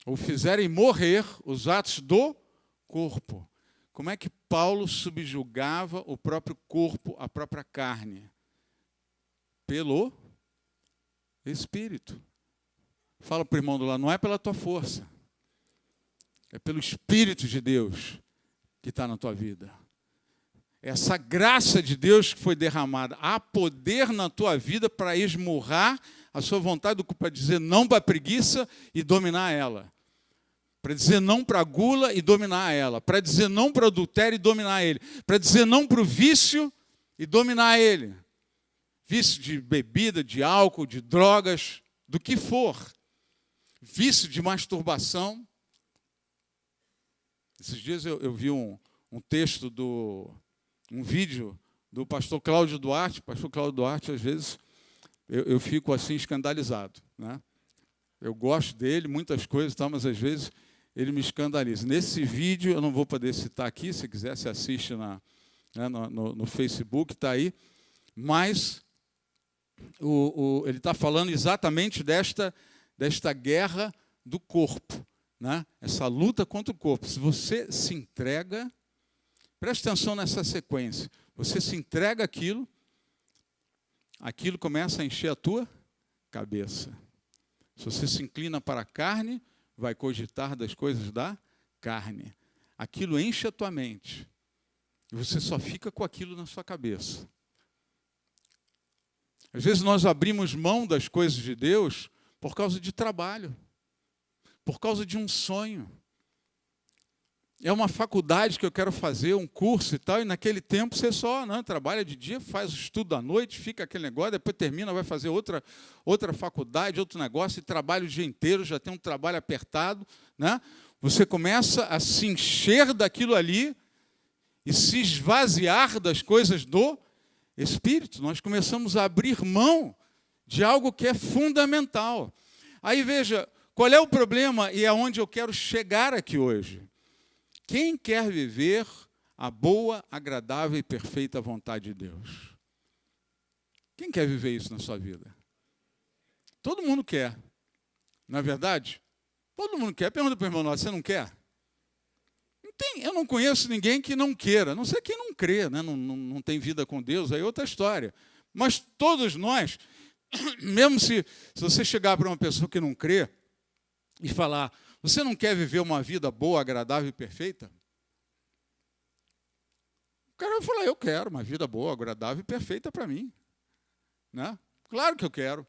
ou fizerem morrer os atos do corpo. Como é que Paulo subjugava o próprio corpo, a própria carne? Pelo Espírito. Fala para o irmão do lado, não é pela tua força. É pelo Espírito de Deus que está na tua vida. Essa graça de Deus que foi derramada. Há poder na tua vida para esmurrar a sua vontade, para dizer não para a preguiça e dominar ela. Para dizer não para a gula e dominar ela. Para dizer não para o adultério e dominar ele. Para dizer não para o vício e dominar ele. Vício de bebida, de álcool, de drogas, do que for. Vício de masturbação. Esses dias eu vi um texto, um vídeo do pastor Cláudio Duarte. Pastor Cláudio Duarte, às vezes, eu fico assim escandalizado, né? Eu gosto dele, muitas coisas, tá, mas às vezes ele me escandaliza. Nesse vídeo, eu não vou poder citar aqui, se quiser, se assiste no Facebook, está aí. Mas ele está falando exatamente desta guerra do corpo, né? Essa luta contra o corpo. Se você se entrega, preste atenção nessa sequência, você se entrega aquilo começa a encher a tua cabeça. Se você se inclina para a carne, vai cogitar das coisas da carne. Aquilo enche a tua mente. E você só fica com aquilo na sua cabeça. Às vezes nós abrimos mão das coisas de Deus por causa de trabalho, por causa de um sonho. É uma faculdade que eu quero fazer, um curso e tal, e naquele tempo você só trabalha de dia, faz o estudo à noite, fica aquele negócio, depois termina, vai fazer outra faculdade, outro negócio, e trabalha o dia inteiro, já tem um trabalho apertado, né? Você começa a se encher daquilo ali e se esvaziar das coisas do Espírito. Nós começamos a abrir mão de algo que é fundamental. Aí veja, qual é o problema e aonde eu quero chegar aqui hoje? Quem quer viver a boa, agradável e perfeita vontade de Deus? Quem quer viver isso na sua vida? Todo mundo quer. Não é verdade? Todo mundo quer. Pergunta para o irmão, você não quer? Não Eu não conheço ninguém que não queira, a não ser quem não crê, né? Não tem vida com Deus, aí é outra história. Mas todos nós, mesmo se você chegar para uma pessoa que não crê e falar, você não quer viver uma vida boa, agradável e perfeita? O cara vai falar, eu quero uma vida boa, agradável e perfeita para mim. Né? Claro que eu quero.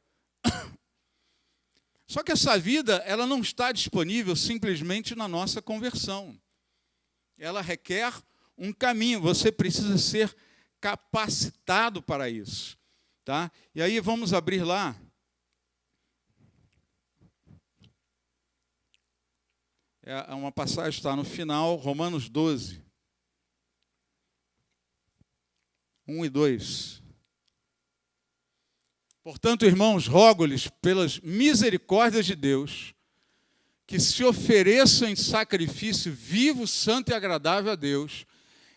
Só que essa vida, ela não está disponível simplesmente na nossa conversão. Ela requer um caminho, você precisa ser capacitado para isso. Tá? E aí vamos abrir lá. É uma passagem, está no final, Romanos 12. 1 e 2. Portanto, irmãos, rogo-lhes pelas misericórdias de Deus, que se ofereçam em sacrifício vivo, santo e agradável a Deus.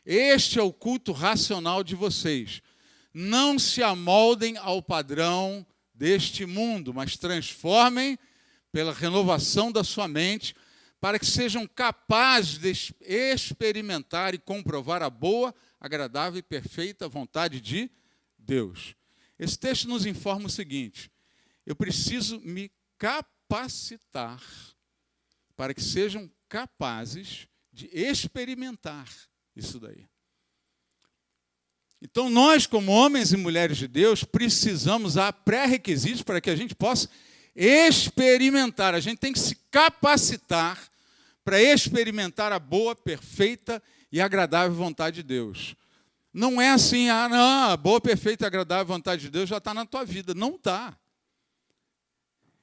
Este é o culto racional de vocês. Não se amoldem ao padrão deste mundo, mas transformem pela renovação da sua mente, para que sejam capazes de experimentar e comprovar a boa, agradável e perfeita vontade de Deus. Esse texto nos informa o seguinte: eu preciso me capacitar para que sejam capazes de experimentar isso daí. Então, nós, como homens e mulheres de Deus, precisamos há pré-requisitos para que a gente possa experimentar. A gente tem que se capacitar para experimentar a boa, perfeita e agradável vontade de Deus. Não é assim, não, a boa, perfeita e agradável vontade de Deus já está na tua vida. Não está.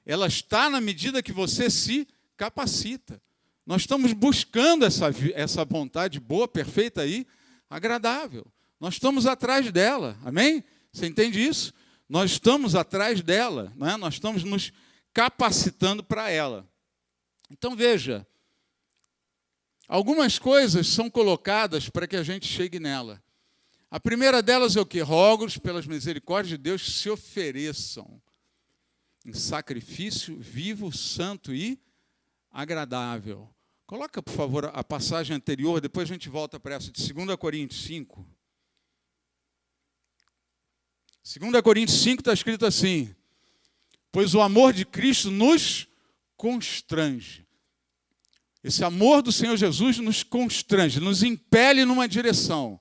Ela está na medida que você se capacita. Nós estamos buscando essa vontade boa, perfeita e agradável. Nós estamos atrás dela, amém? Você entende isso? Nós estamos atrás dela, né? Nós estamos nos capacitando para ela. Então, veja, algumas coisas são colocadas para que a gente chegue nela. A primeira delas é o quê? Rogo-lhes pelas misericórdias de Deus que se ofereçam em sacrifício vivo, santo e agradável. Coloca, por favor, a passagem anterior, depois a gente volta para essa, de 2 Coríntios 5. 2 Coríntios 5 está escrito assim: pois o amor de Cristo nos constrange. Esse amor do Senhor Jesus nos constrange, nos impele numa direção.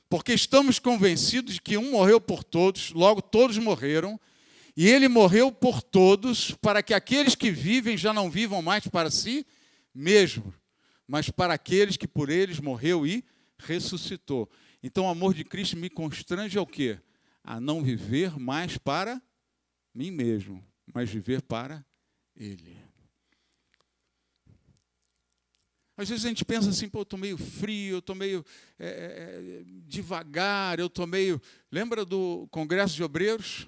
Porque estamos convencidos de que um morreu por todos, logo todos morreram, e ele morreu por todos, para que aqueles que vivem já não vivam mais para si mesmos, mas para aqueles que por eles morreu e ressuscitou. Então o amor de Cristo me constrange ao quê? A não viver mais para mim mesmo, mas viver para Ele. Às vezes a gente pensa assim, eu estou meio frio, eu estou meio devagar, eu estou meio... Lembra do Congresso de Obreiros?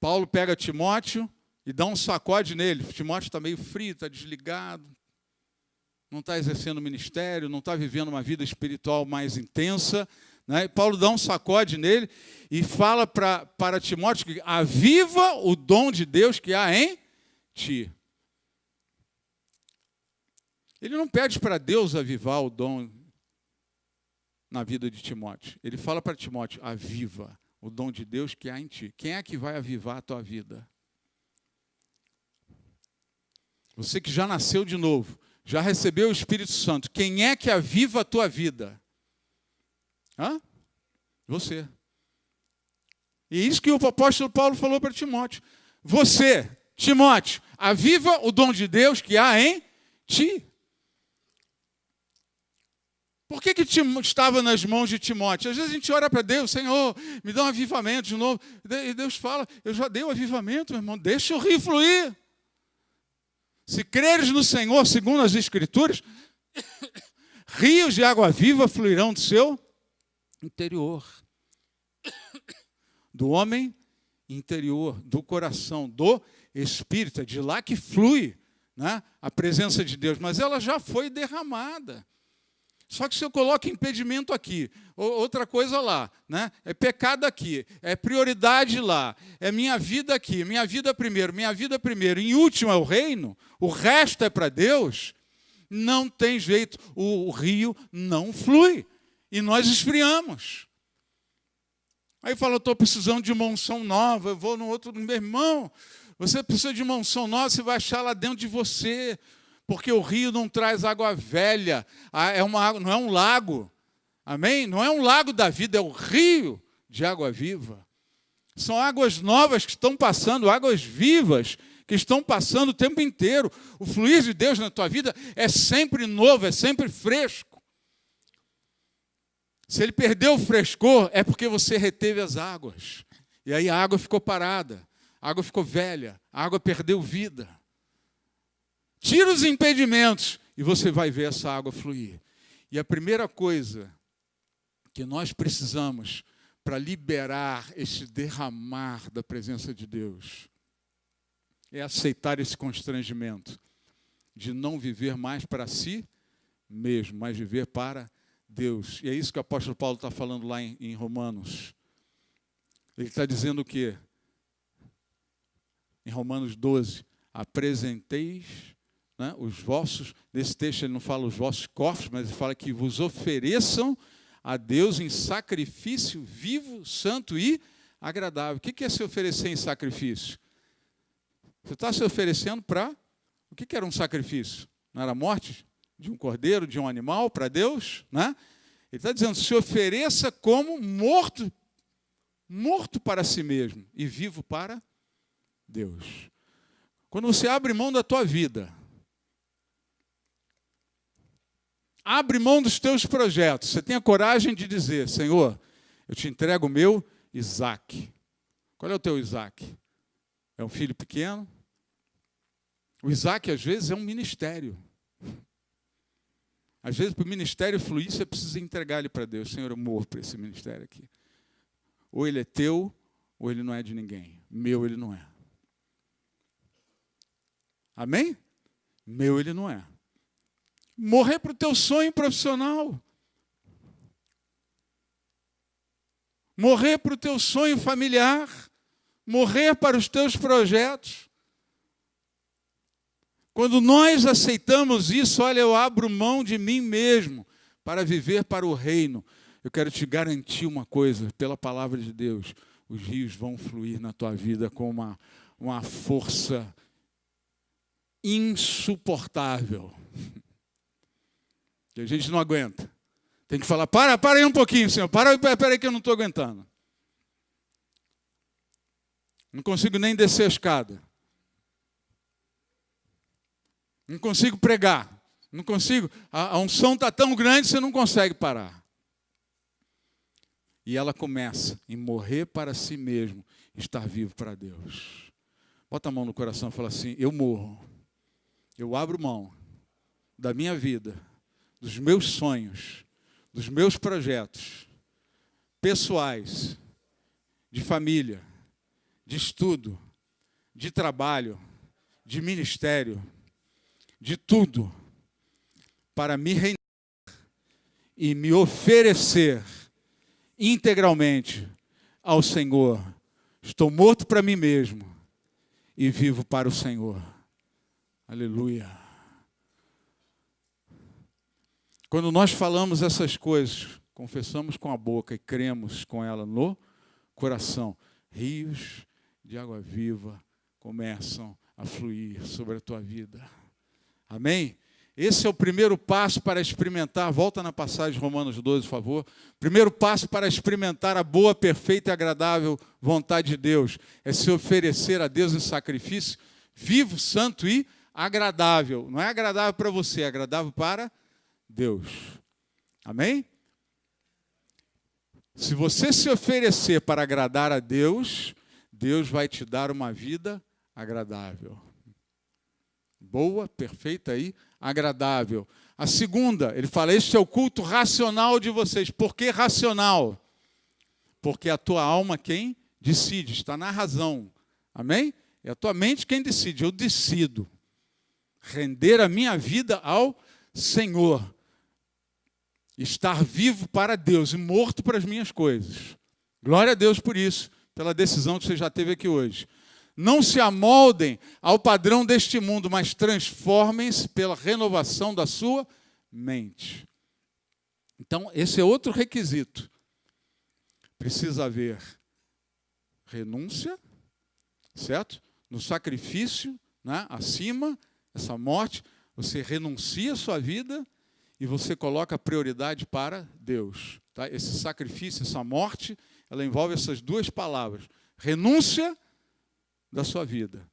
Paulo pega Timóteo e dá um sacode nele. Timóteo está meio frio, está desligado, não está exercendo o ministério, não está vivendo uma vida espiritual mais intensa. Né? E Paulo dá um sacode nele e fala para Timóteo que aviva o dom de Deus que há em ti. Ele não pede para Deus avivar o dom na vida de Timóteo. Ele fala para Timóteo, aviva o dom de Deus que há em ti. Quem é que vai avivar a tua vida? Você que já nasceu de novo, já recebeu o Espírito Santo, quem é que aviva a tua vida? Você. E isso que o apóstolo Paulo falou para Timóteo. Você, Timóteo, aviva o dom de Deus que há em ti. Por que estava nas mãos de Timóteo? Às vezes a gente ora para Deus, Senhor, me dá um avivamento de novo. E Deus fala, eu já dei o avivamento, meu irmão, deixa o rio fluir. Se creres no Senhor, segundo as Escrituras, rios de água viva fluirão do seu interior. Do homem interior, do coração, do Espírito. É de lá que flui, né, a presença de Deus. Mas ela já foi derramada. Só que se eu coloco impedimento aqui, outra coisa lá, né? É pecado aqui, é prioridade lá, é minha vida aqui, minha vida primeiro, em último é o reino, o resto é para Deus, Não tem jeito, o rio não flui. E nós esfriamos. Aí fala, eu estou precisando de uma unção nova, eu vou no outro, meu irmão, você precisa de uma unção nova, você vai achar lá dentro de você, porque o rio não traz água velha, não é um lago, amém? Não é um lago da vida, é o rio de água viva. São águas novas que estão passando, águas vivas que estão passando o tempo inteiro. O fluir de Deus na tua vida é sempre novo, é sempre fresco. Se ele perdeu o frescor, é porque você reteve as águas. E aí a água ficou parada, a água ficou velha, a água perdeu vida. Tira os impedimentos e você vai ver essa água fluir. E a primeira coisa que nós precisamos para liberar esse derramar da presença de Deus é aceitar esse constrangimento de não viver mais para si mesmo, mas viver para Deus. E é isso que o apóstolo Paulo está falando lá em Romanos. Ele está dizendo o quê? Em Romanos 12, apresenteis, né, os vossos, nesse texto ele não fala os vossos corpos, mas ele fala que vos ofereçam a Deus em sacrifício vivo, santo e agradável. O que é se oferecer em sacrifício? Você está se oferecendo para... O que era um sacrifício? Não era a morte de um cordeiro, de um animal para Deus? Né? Ele está dizendo, se ofereça como morto para si mesmo e vivo para Deus. Quando você abre mão da tua vida, abre mão dos teus projetos, você tem a coragem de dizer, Senhor, eu te entrego o meu Isaac. Qual é o teu Isaac? É um filho pequeno? O Isaac, às vezes, é um ministério. Às vezes, para o ministério fluir, você precisa entregar ele para Deus. Senhor, eu morro para esse ministério aqui. Ou ele é teu, ou ele não é de ninguém. Meu, ele não é. Amém? Meu, ele não é. Morrer para o teu sonho profissional. Morrer para o teu sonho familiar. Morrer para os teus projetos. Quando nós aceitamos isso, olha, eu abro mão de mim mesmo para viver para o reino. Eu quero te garantir uma coisa, pela palavra de Deus, os rios vão fluir na tua vida com uma força insuportável. Que a gente não aguenta. Tem que falar, para aí um pouquinho, Senhor, para aí que eu não estou aguentando. Não consigo nem descer a escada. Não consigo pregar. Não consigo. A unção está tão grande, você não consegue parar. E ela começa em morrer para si mesmo, estar vivo para Deus. Bota a mão no coração e fala assim, eu morro. Eu abro mão da minha vida, dos meus sonhos, dos meus projetos pessoais, de família, de estudo, de trabalho, de ministério, de tudo, para me reinar e me oferecer integralmente ao Senhor. Estou morto para mim mesmo e vivo para o Senhor. Aleluia. Quando nós falamos essas coisas, confessamos com a boca e cremos com ela no coração, rios de água viva começam a fluir sobre a tua vida. Amém? Esse é o primeiro passo para experimentar, volta na passagem de Romanos 12, por favor. Primeiro passo para experimentar a boa, perfeita e agradável vontade de Deus é se oferecer a Deus em sacrifício vivo, santo e agradável. Não é agradável para você, é agradável para Deus. Amém? Se você se oferecer para agradar a Deus, Deus vai te dar uma vida agradável. Boa, perfeita e agradável. A segunda, ele fala, este é o culto racional de vocês. Por que racional? Porque a tua alma quem decide, está na razão. Amém? É a tua mente quem decide. Eu decido render a minha vida ao Senhor. Estar vivo para Deus e morto para as minhas coisas. Glória a Deus por isso, pela decisão que você já teve aqui hoje. Não se amoldem ao padrão deste mundo, mas transformem-se pela renovação da sua mente. Então, esse é outro requisito. Precisa haver renúncia, certo? No sacrifício, né? Acima, essa morte, você renuncia a sua vida e você coloca a prioridade para Deus. Tá? Esse sacrifício, essa morte, ela envolve essas duas palavras. Renúncia da sua vida.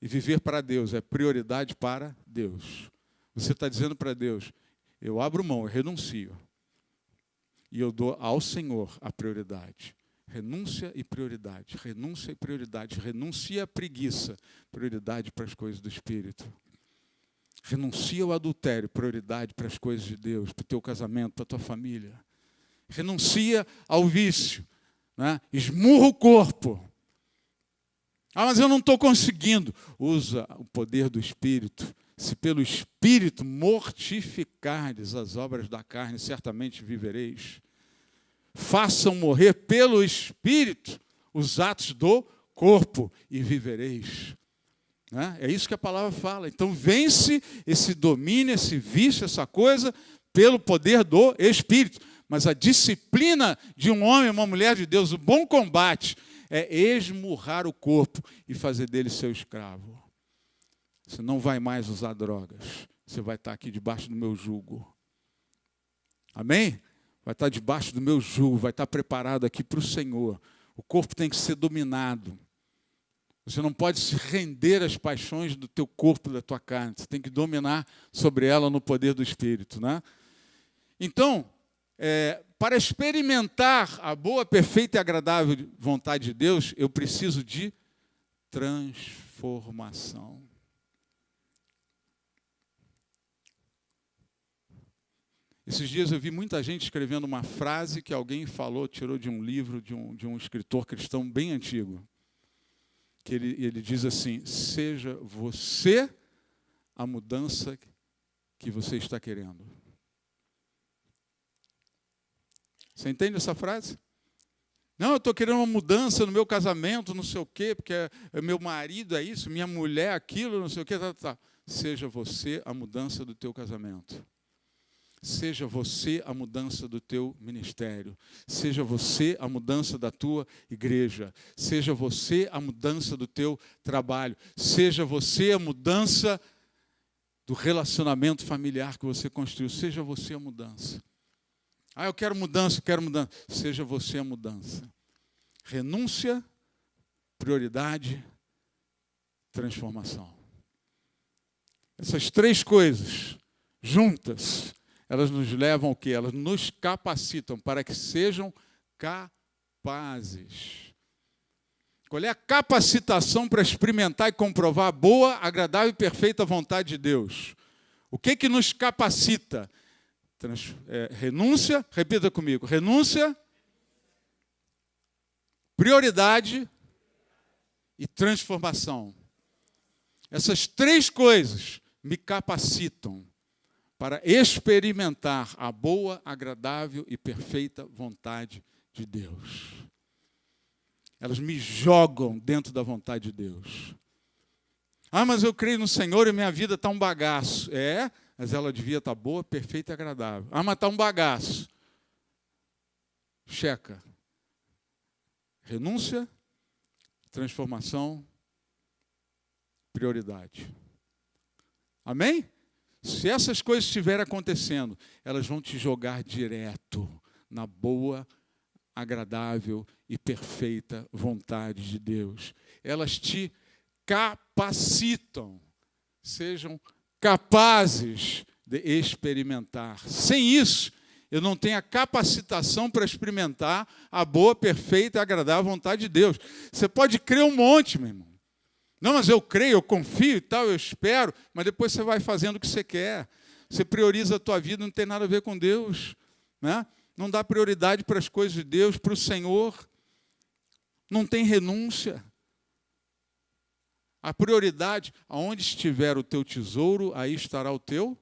E viver para Deus é prioridade para Deus. Você está dizendo para Deus, eu abro mão, eu renuncio. E eu dou ao Senhor a prioridade. Renúncia e prioridade. Renúncia e prioridade. Renuncia à preguiça. Prioridade para as coisas do Espírito. Renuncia ao adultério. Prioridade para as coisas de Deus. Para o teu casamento, para a tua família. Renuncia ao vício. Né? Esmurra o corpo. Ah, mas eu não estou conseguindo. Usa o poder do Espírito. Se pelo Espírito mortificardes as obras da carne, certamente vivereis. Façam morrer pelo Espírito os atos do corpo e vivereis. Né? É isso que a palavra fala. Então vence esse domínio, esse vício, essa coisa, pelo poder do Espírito. Mas a disciplina de um homem e uma mulher de Deus, o bom combate, é esmurrar o corpo e fazer dele seu escravo. Você não vai mais usar drogas. Você vai estar aqui debaixo do meu jugo. Amém? Vai estar debaixo do meu jugo, vai estar preparado aqui para o Senhor. O corpo tem que ser dominado. Você não pode se render às paixões do teu corpo, da tua carne. Você tem que dominar sobre ela no poder do Espírito. Né? Então, para experimentar a boa, perfeita e agradável vontade de Deus, eu preciso de transformação. Esses dias eu vi muita gente escrevendo uma frase que alguém falou, tirou de um livro de um escritor cristão bem antigo. Que ele diz assim, seja você a mudança que você está querendo. Você entende essa frase? Não, eu estou querendo uma mudança no meu casamento, não sei o quê, porque meu marido é isso, minha mulher é aquilo, não sei o quê. Tá. Seja você a mudança do teu casamento. Seja você a mudança do teu ministério. Seja você a mudança da tua igreja. Seja você a mudança do teu trabalho. Seja você a mudança do relacionamento familiar que você construiu. Seja você a mudança. Ah, eu quero mudança, eu quero mudança. Seja você a mudança. Renúncia, prioridade, transformação. Essas três coisas juntas, elas nos levam ao quê? Elas nos capacitam para que sejam capazes. Qual é a capacitação para experimentar e comprovar a boa, agradável e perfeita vontade de Deus? O que nos capacita? Renúncia, repita comigo, renúncia, prioridade e transformação. Essas três coisas me capacitam para experimentar a boa, agradável e perfeita vontade de Deus. Elas me jogam dentro da vontade de Deus. Ah, mas eu creio no Senhor e minha vida está um bagaço. Mas ela devia estar boa, perfeita e agradável. Ah, mas está um bagaço. Checa. Renúncia, transformação, prioridade. Amém? Se essas coisas estiverem acontecendo, elas vão te jogar direto na boa, agradável e perfeita vontade de Deus. Elas te capacitam. Sejam capazes de experimentar. Sem isso, eu não tenho a capacitação para experimentar a boa, perfeita e agradável vontade de Deus. Você pode crer um monte, meu irmão. Não, mas eu creio, eu confio e tal, eu espero, mas depois você vai fazendo o que você quer. Você prioriza a tua vida, não tem nada a ver com Deus. Né? Não dá prioridade para as coisas de Deus, para o Senhor. Não tem renúncia. A prioridade, aonde estiver o teu tesouro, aí estará o teu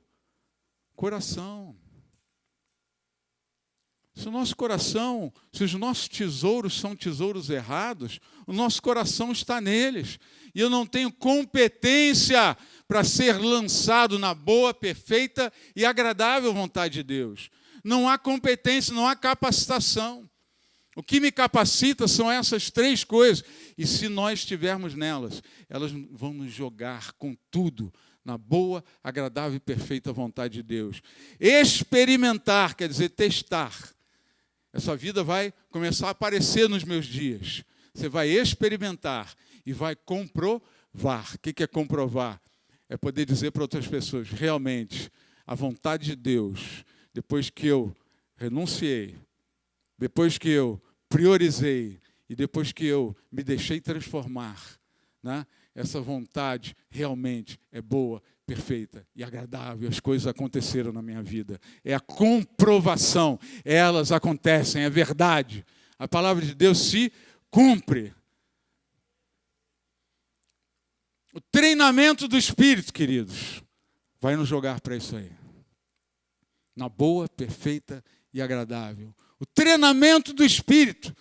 coração. Se o nosso coração, se os nossos tesouros são tesouros errados, o nosso coração está neles. E eu não tenho competência para ser lançado na boa, perfeita e agradável vontade de Deus. Não há competência, não há capacitação. O que me capacita são essas três coisas. E se nós estivermos nelas, elas vão nos jogar com tudo na boa, agradável e perfeita vontade de Deus. Experimentar, quer dizer, testar. Essa vida vai começar a aparecer nos meus dias. Você vai experimentar e vai comprovar. O que é comprovar? É poder dizer para outras pessoas, realmente, a vontade de Deus, depois que eu renunciei, depois que eu priorizei e depois que eu me deixei transformar, né? Essa vontade realmente é boa, perfeita e agradável. As coisas aconteceram na minha vida. É a comprovação. Elas acontecem, é verdade. A palavra de Deus se cumpre. O treinamento do Espírito, queridos, vai nos jogar para isso aí. Na boa, perfeita e agradável. O treinamento do Espírito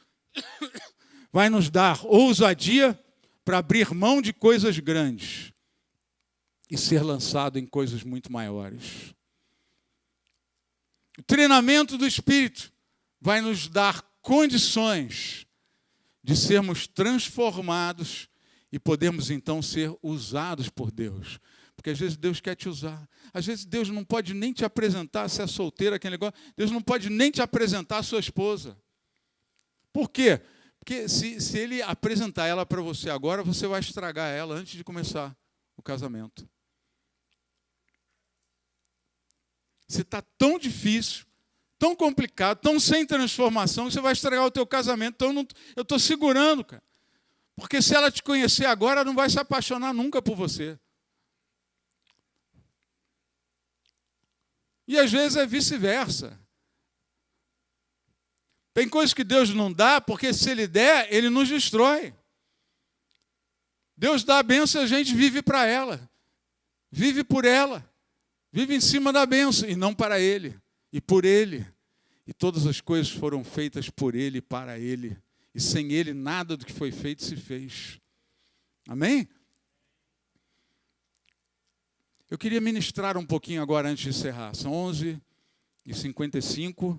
vai nos dar ousadia para abrir mão de coisas grandes e ser lançado em coisas muito maiores. O treinamento do Espírito vai nos dar condições de sermos transformados e podemos então ser usados por Deus. Porque às vezes Deus quer te usar. Às vezes Deus não pode nem te apresentar, se é solteira, aquele negócio. Deus não pode nem te apresentar a sua esposa. Por quê? Porque se ele apresentar ela para você agora, você vai estragar ela antes de começar o casamento. Se está tão difícil, tão complicado, tão sem transformação, que você vai estragar o teu casamento. Então eu estou segurando, cara. Porque se ela te conhecer agora, ela não vai se apaixonar nunca por você. E às vezes é vice-versa. Tem coisas que Deus não dá, porque se Ele der, Ele nos destrói. Deus dá a bênção e a gente vive para ela. Vive por ela. Vive em cima da bênção e não para Ele. E por Ele. E todas as coisas foram feitas por Ele e para Ele. E sem Ele, nada do que foi feito se fez. Amém? Eu queria ministrar um pouquinho agora antes de encerrar. São 11h55.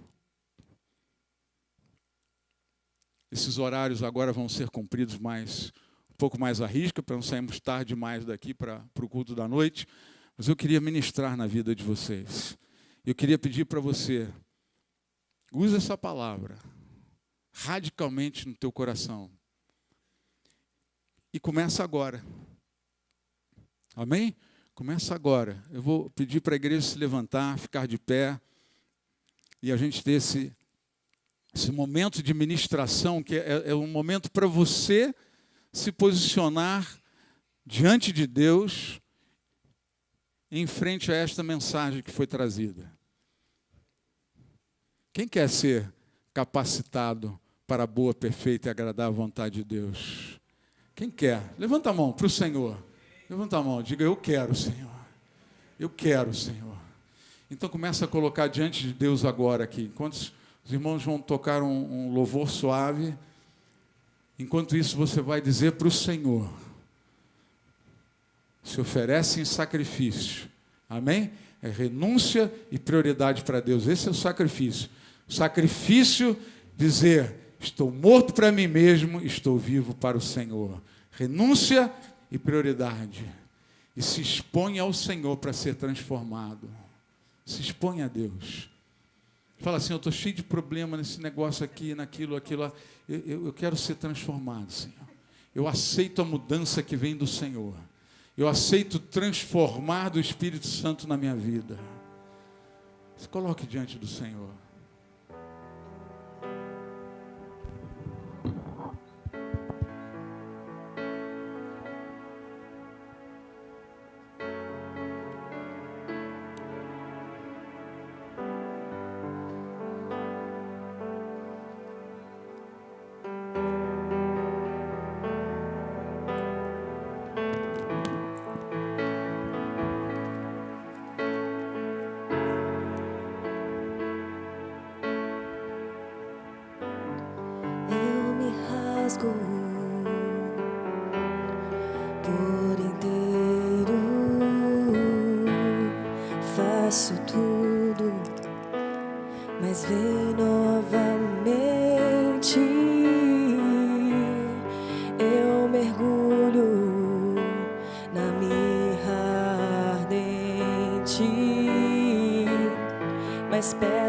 Esses horários agora vão ser cumpridos um pouco mais à risca, para não sairmos tarde demais daqui para o culto da noite. Mas eu queria ministrar na vida de vocês. Eu queria pedir para você, use essa palavra radicalmente no teu coração. E começa agora. Amém? Começa agora. Eu vou pedir para a igreja se levantar, ficar de pé, e a gente ter esse momento de ministração, que é um momento para você se posicionar diante de Deus em frente a esta mensagem que foi trazida. Quem quer ser capacitado para a boa, perfeita e agradável vontade de Deus? Quem quer? Levanta a mão para o Senhor. Levanta a mão, diga, eu quero, Senhor. Eu quero, Senhor. Então começa a colocar diante de Deus agora aqui. Enquanto os irmãos vão tocar um louvor suave, enquanto isso você vai dizer para o Senhor, se oferece em sacrifício. Amém? É renúncia e prioridade para Deus. Esse é o sacrifício. O sacrifício, dizer, estou morto para mim mesmo, estou vivo para o Senhor. Renúncia e prioridade. E se expõe ao Senhor para ser transformado. Se expõe a Deus. Fala assim, eu estou cheio de problema nesse negócio aqui, naquilo, aquilo lá. Eu quero ser transformado, Senhor. Eu aceito a mudança que vem do Senhor. Eu aceito transformar do Espírito Santo na minha vida. Se coloque diante do Senhor.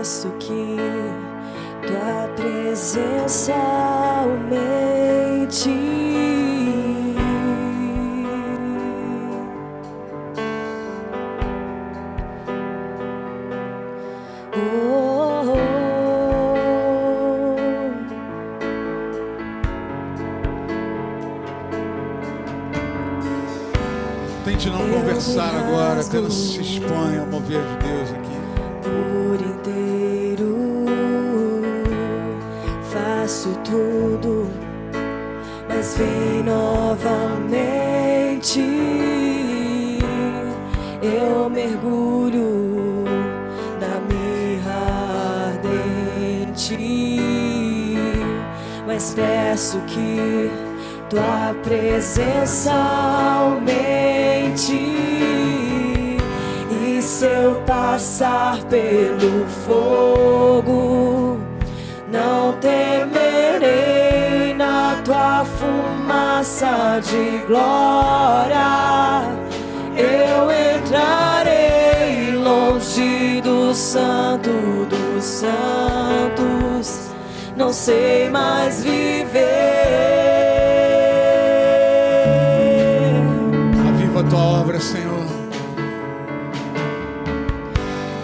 peço que tua presença aumente. Tente não conversar agora, apenas se expõe ao mover de Deus aqui. Por inteiro faço tudo, mas vem novamente. Eu mergulho na mirra ardente, mas peço que tua presença aumente. E se eu passar pelo fogo, não temerei. Na tua fumaça de glória eu entrarei longe do Santo dos Santos. Não sei mais viver. Aviva a tua obra, Senhor.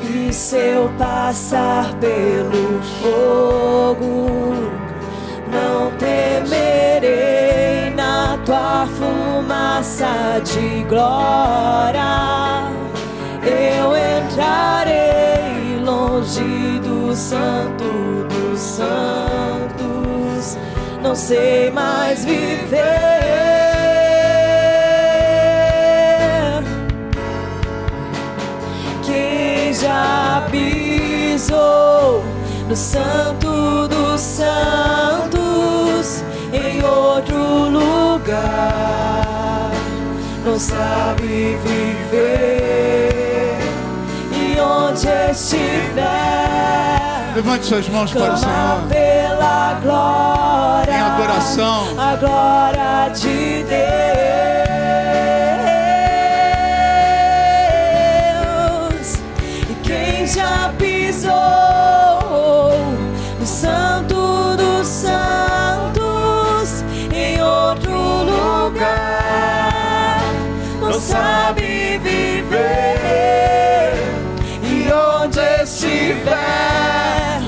E se eu passar pelo fogo, não temerei. Na tua fumaça de glória eu entrarei longe do Santo dos Santos. Não sei mais viver. Quem já pisou no Santo dos Santos em outro lugar não sabe viver. E onde estiver, levante suas mãos para o Senhor pela glória, em adoração, a glória de Deus. E quem já pisou no Santo dos Santos em outro lugar não sabe viver. E onde estiver,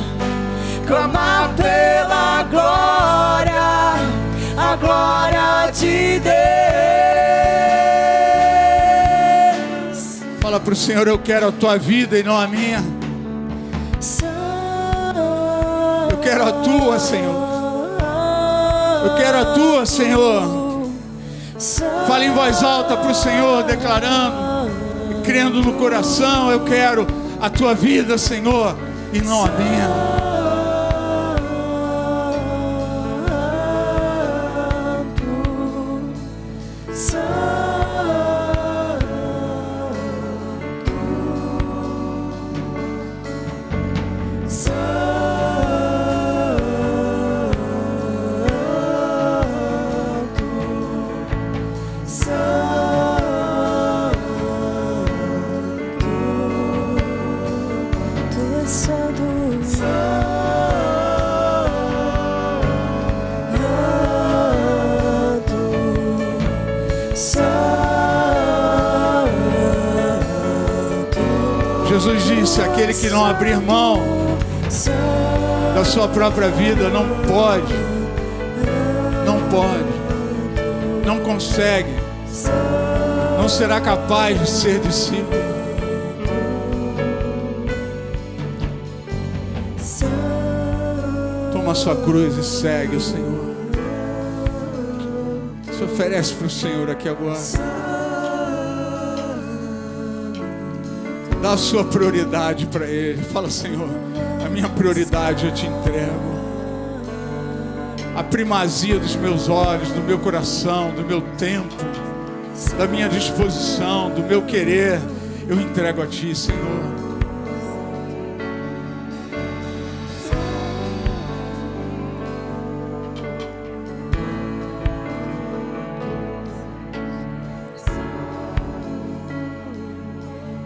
clamar pela glória, a glória de Deus. fala para o Senhor: eu quero a tua vida e não a minha. Eu quero a tua, Senhor. Eu quero a tua, Senhor. Fale em voz alta para o Senhor, declarando e crendo no coração: eu quero a tua vida, Senhor, e não a minha. Jesus disse: aquele que não abrir mão da sua própria vida não pode, não consegue, não será capaz de ser discípulo. Toma a sua cruz e segue o Senhor. Se oferece para o Senhor aqui agora. Dá a sua prioridade para Ele. Fala: Senhor, a minha prioridade eu te entrego. A primazia dos meus olhos, do meu coração, do meu tempo, da minha disposição, do meu querer, eu entrego a Ti, Senhor.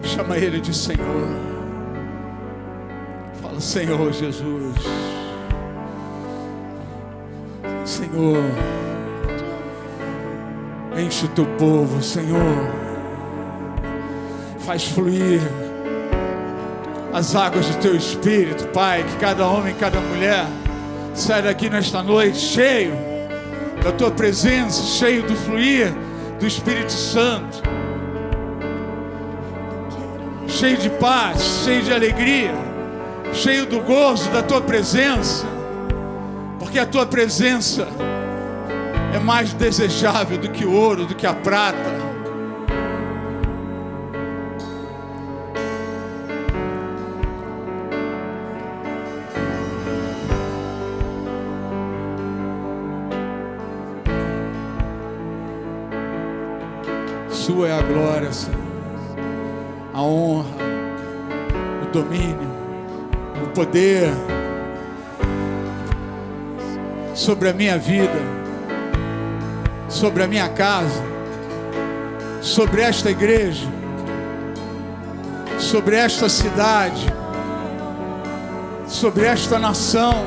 Chama Ele de Senhor. Fala: Fala, Senhor Jesus. Senhor, enche o teu povo, Senhor. Faz fluir as águas do teu Espírito, Pai. Que cada homem, cada mulher saia daqui nesta noite cheio da tua presença, cheio do fluir do Espírito Santo, cheio de paz, cheio de alegria, cheio do gozo da tua presença, porque a tua presença é mais desejável do que o ouro, do que a prata. Sua é a glória, Senhor, a honra, o domínio, o poder sobre a minha vida, sobre a minha casa, sobre esta igreja, sobre esta cidade, sobre esta nação.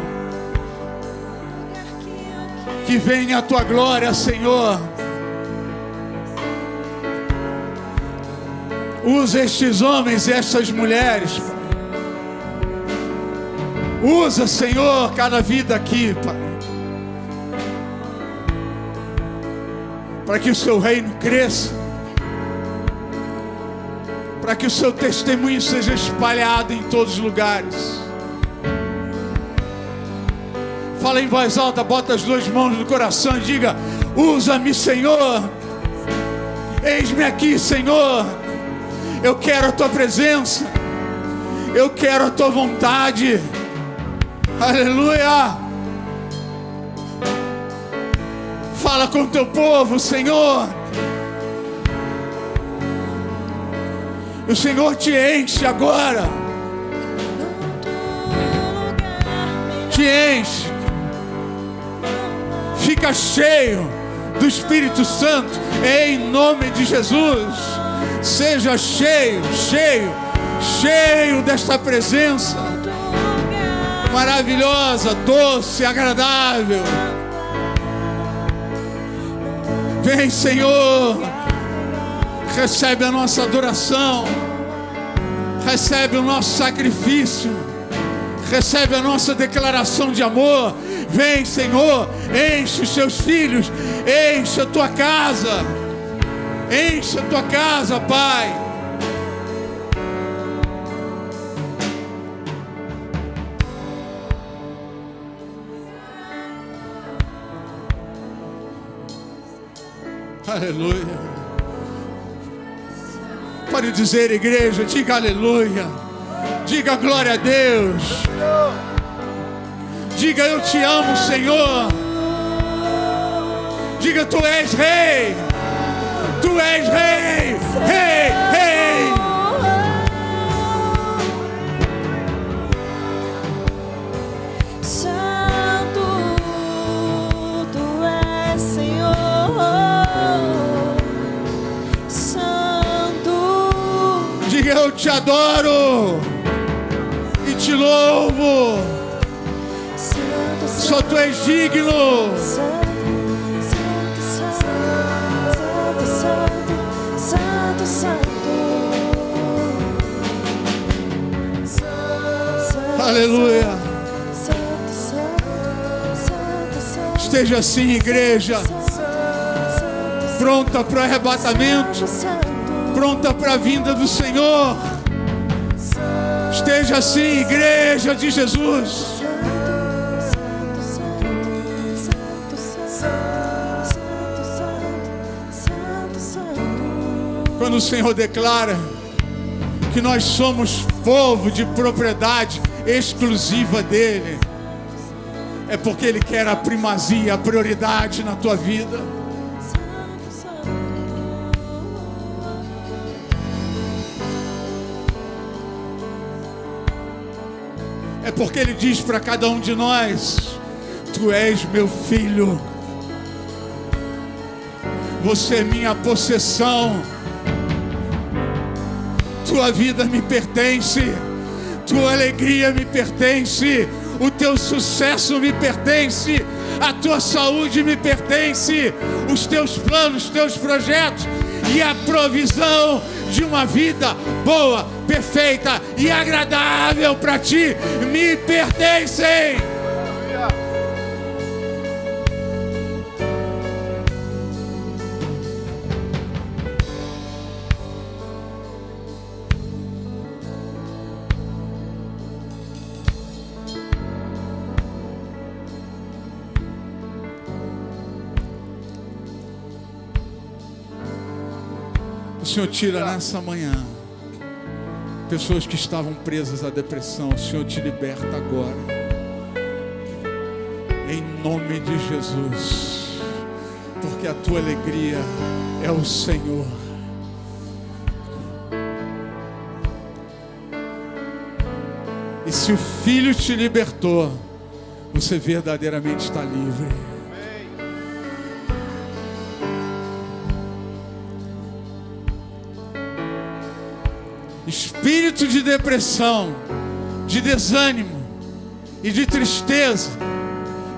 Que venha a tua glória, Senhor. Usa estes homens e estas mulheres, Pai. Usa, Senhor, cada vida aqui, Pai, para que o seu reino cresça, para que o seu testemunho seja espalhado em todos os lugares. Fala em voz alta, bota as duas mãos no coração e diga: usa-me, Senhor. Eis-me aqui, Senhor. Eu quero a tua presença, eu quero a tua vontade. Aleluia. Fala com o teu povo, Senhor. O Senhor te enche agora, te enche, fica cheio do Espírito Santo, em nome de Jesus. Seja cheio, cheio, cheio desta presença maravilhosa, doce, agradável. Vem, Senhor, recebe a nossa adoração, recebe o nosso sacrifício, recebe a nossa declaração de amor. Vem, Senhor, enche os seus filhos, enche a tua casa. Enche a tua casa, Pai. Aleluia. Pode dizer, igreja, diga aleluia. Diga glória a Deus. Diga eu te amo, Senhor. Diga tu és rei. Tu és rei, rei, rei. Santo, tu és Senhor. Santo. Diga eu te adoro e te louvo. Santo, só tu és digno. Aleluia. Esteja assim, igreja, pronta para o arrebatamento, pronta para a vinda do Senhor. Esteja assim, igreja de Jesus. Quando o Senhor declara que nós somos povo de propriedade exclusiva dele, é porque ele quer a primazia, a prioridade na tua vida. É porque ele diz para cada um de nós: tu és meu filho, você é minha possessão, tua vida me pertence, tua alegria me pertence, o teu sucesso me pertence, a tua saúde me pertence, os teus planos, os teus projetos e a provisão de uma vida boa, perfeita e agradável para ti me pertencem. O Senhor tira nessa manhã pessoas que estavam presas à depressão. O Senhor te liberta agora, em nome de Jesus, porque a tua alegria é o Senhor. E se o Filho te libertou, você verdadeiramente está livre. Espírito de depressão, de desânimo e de tristeza,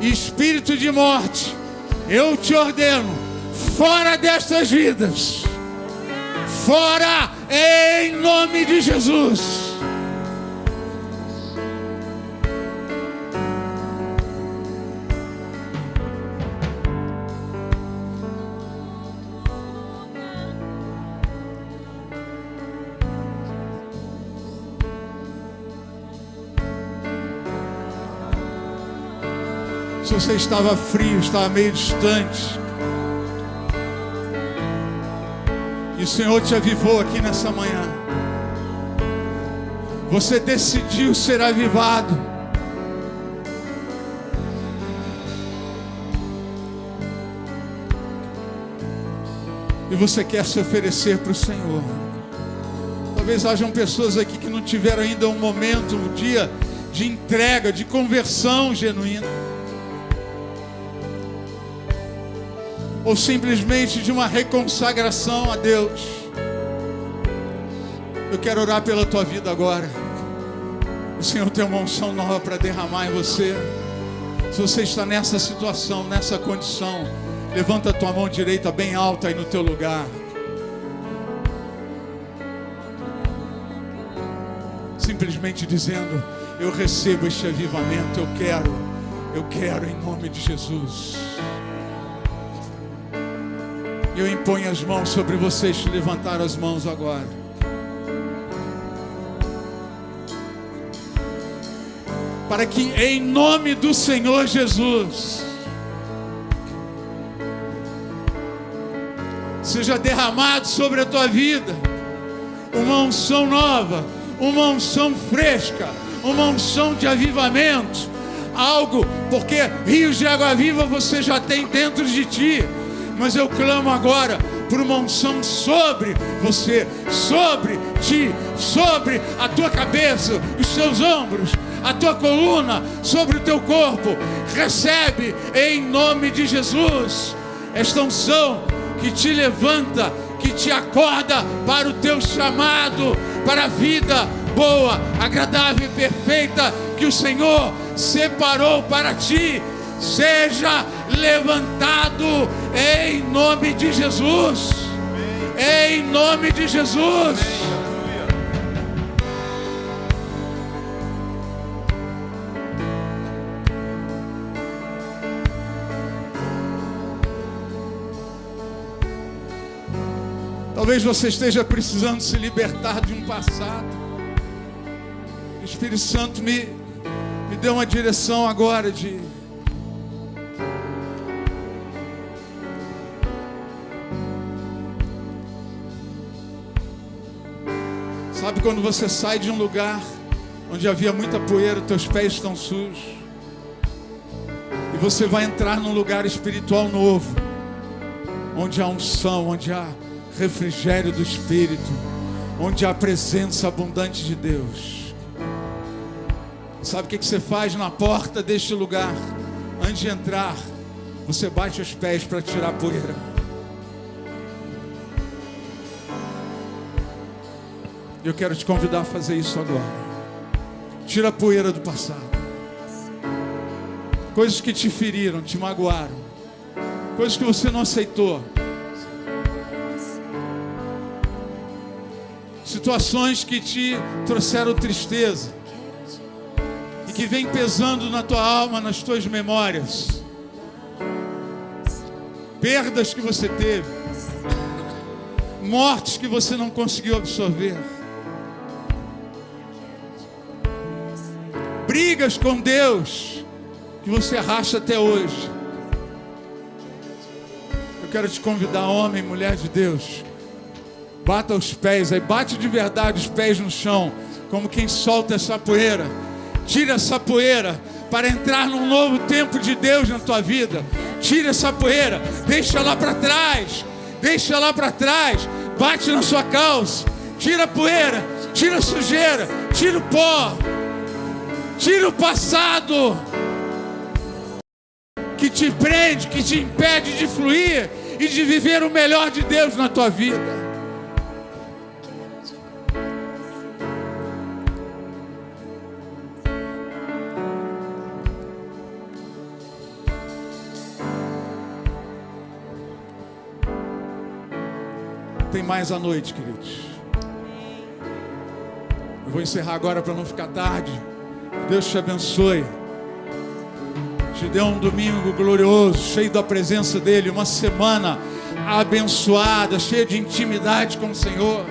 e espírito de morte, eu te ordeno, fora destas vidas, fora em nome de Jesus. Se você estava frio, estava meio distante, e o Senhor te avivou aqui nessa manhã, você decidiu ser avivado, e você quer se oferecer para o Senhor. Talvez hajam pessoas aqui que não tiveram ainda um momento, um dia de entrega, de conversão genuína, ou simplesmente de uma reconsagração a Deus. Eu quero orar pela tua vida agora. O Senhor tem uma unção nova para derramar em você. Se você está nessa situação, nessa condição, levanta a tua mão direita bem alta aí no teu lugar. Simplesmente dizendo: eu recebo este avivamento, eu quero em nome de Jesus. Eu imponho as mãos sobre vocês, levantar as mãos agora. Para que em nome do Senhor Jesus seja derramado sobre a tua vida uma unção nova, uma unção fresca, uma unção de avivamento, algo, porque rios de água viva você já tem dentro de ti. Mas eu clamo agora por uma unção sobre você, sobre ti, sobre a tua cabeça, os teus ombros, a tua coluna, sobre o teu corpo. Recebe em nome de Jesus esta unção que te levanta, que te acorda para o teu chamado, para a vida boa, agradável e perfeita que o Senhor separou para ti. Seja levantado em nome de Jesus. Em nome de Jesus. Talvez você esteja precisando se libertar de um passado. O Espírito Santo me deu uma direção agora de sabe quando você sai de um lugar onde havia muita poeira, teus pés estão sujos, e você vai entrar num lugar espiritual novo, onde há unção, onde há refrigério do Espírito, onde há presença abundante de Deus. Sabe o que você faz na porta deste lugar? Antes de entrar, você bate os pés para tirar a poeira. Eu quero te convidar a fazer isso agora. Tira a poeira do passado. Coisas que te feriram, te magoaram. Coisas que você não aceitou. Situações que te trouxeram tristeza. E que vem pesando na tua alma, nas tuas memórias. Perdas que você teve. Mortes que você não conseguiu absorver. Brigas com Deus que você arrasta até hoje. Eu quero te convidar, homem, mulher de Deus, bata os pés, aí bate de verdade os pés no chão, como quem solta essa poeira. Tira essa poeira para entrar num novo tempo de Deus na tua vida. Tira essa poeira, deixa lá para trás, deixa lá para trás, bate na sua calça, tira a poeira, tira a sujeira, tira o pó, tira o passado que te prende, que te impede de fluir e de viver o melhor de Deus na tua vida. Tem mais à noite, queridos. Eu vou encerrar agora para não ficar tarde. Deus te abençoe. Te dê um domingo glorioso, cheio da presença dEle. Uma semana abençoada, cheia de intimidade com o Senhor,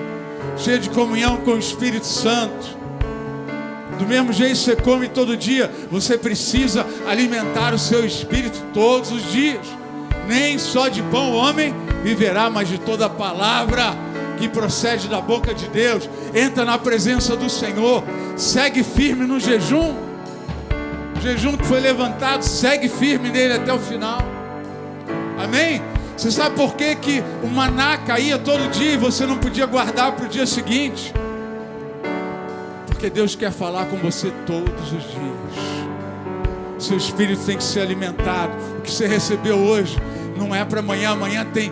cheia de comunhão com o Espírito Santo. Do mesmo jeito que você come todo dia, você precisa alimentar o seu espírito todos os dias. Nem só de pão o homem viverá, mas de toda a palavra que procede da boca de Deus. Entra na presença do Senhor, segue firme no jejum. O jejum que foi levantado, segue firme nele até o final. Amém? Você sabe por que que o maná caía todo dia e você não podia guardar para o dia seguinte? Porque Deus quer falar com você todos os dias. Seu espírito tem que ser alimentado. O que você recebeu hoje não é para amanhã. Amanhã tem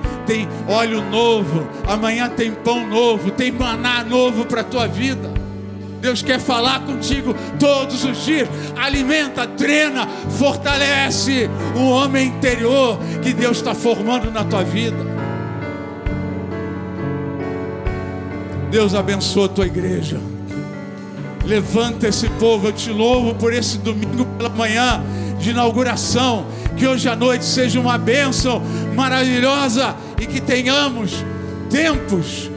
óleo novo, amanhã tem pão novo, tem maná novo para a tua vida. Deus quer falar contigo todos os dias. Alimenta, treina, fortalece o homem interior que Deus está formando na tua vida. Deus abençoa a tua igreja. Levanta esse povo. Eu te louvo por esse domingo pela manhã de inauguração. Que hoje à noite seja uma bênção maravilhosa e que tenhamos tempos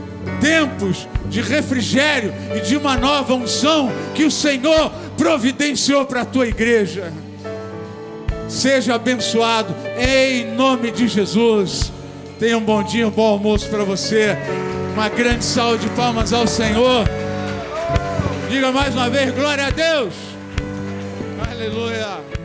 de refrigério e de uma nova unção que o Senhor providenciou para a tua igreja. Seja abençoado em nome de Jesus. Tenha um bom dia, um bom almoço para você. Uma grande salva de palmas ao Senhor. Diga mais uma vez, glória a Deus. Aleluia.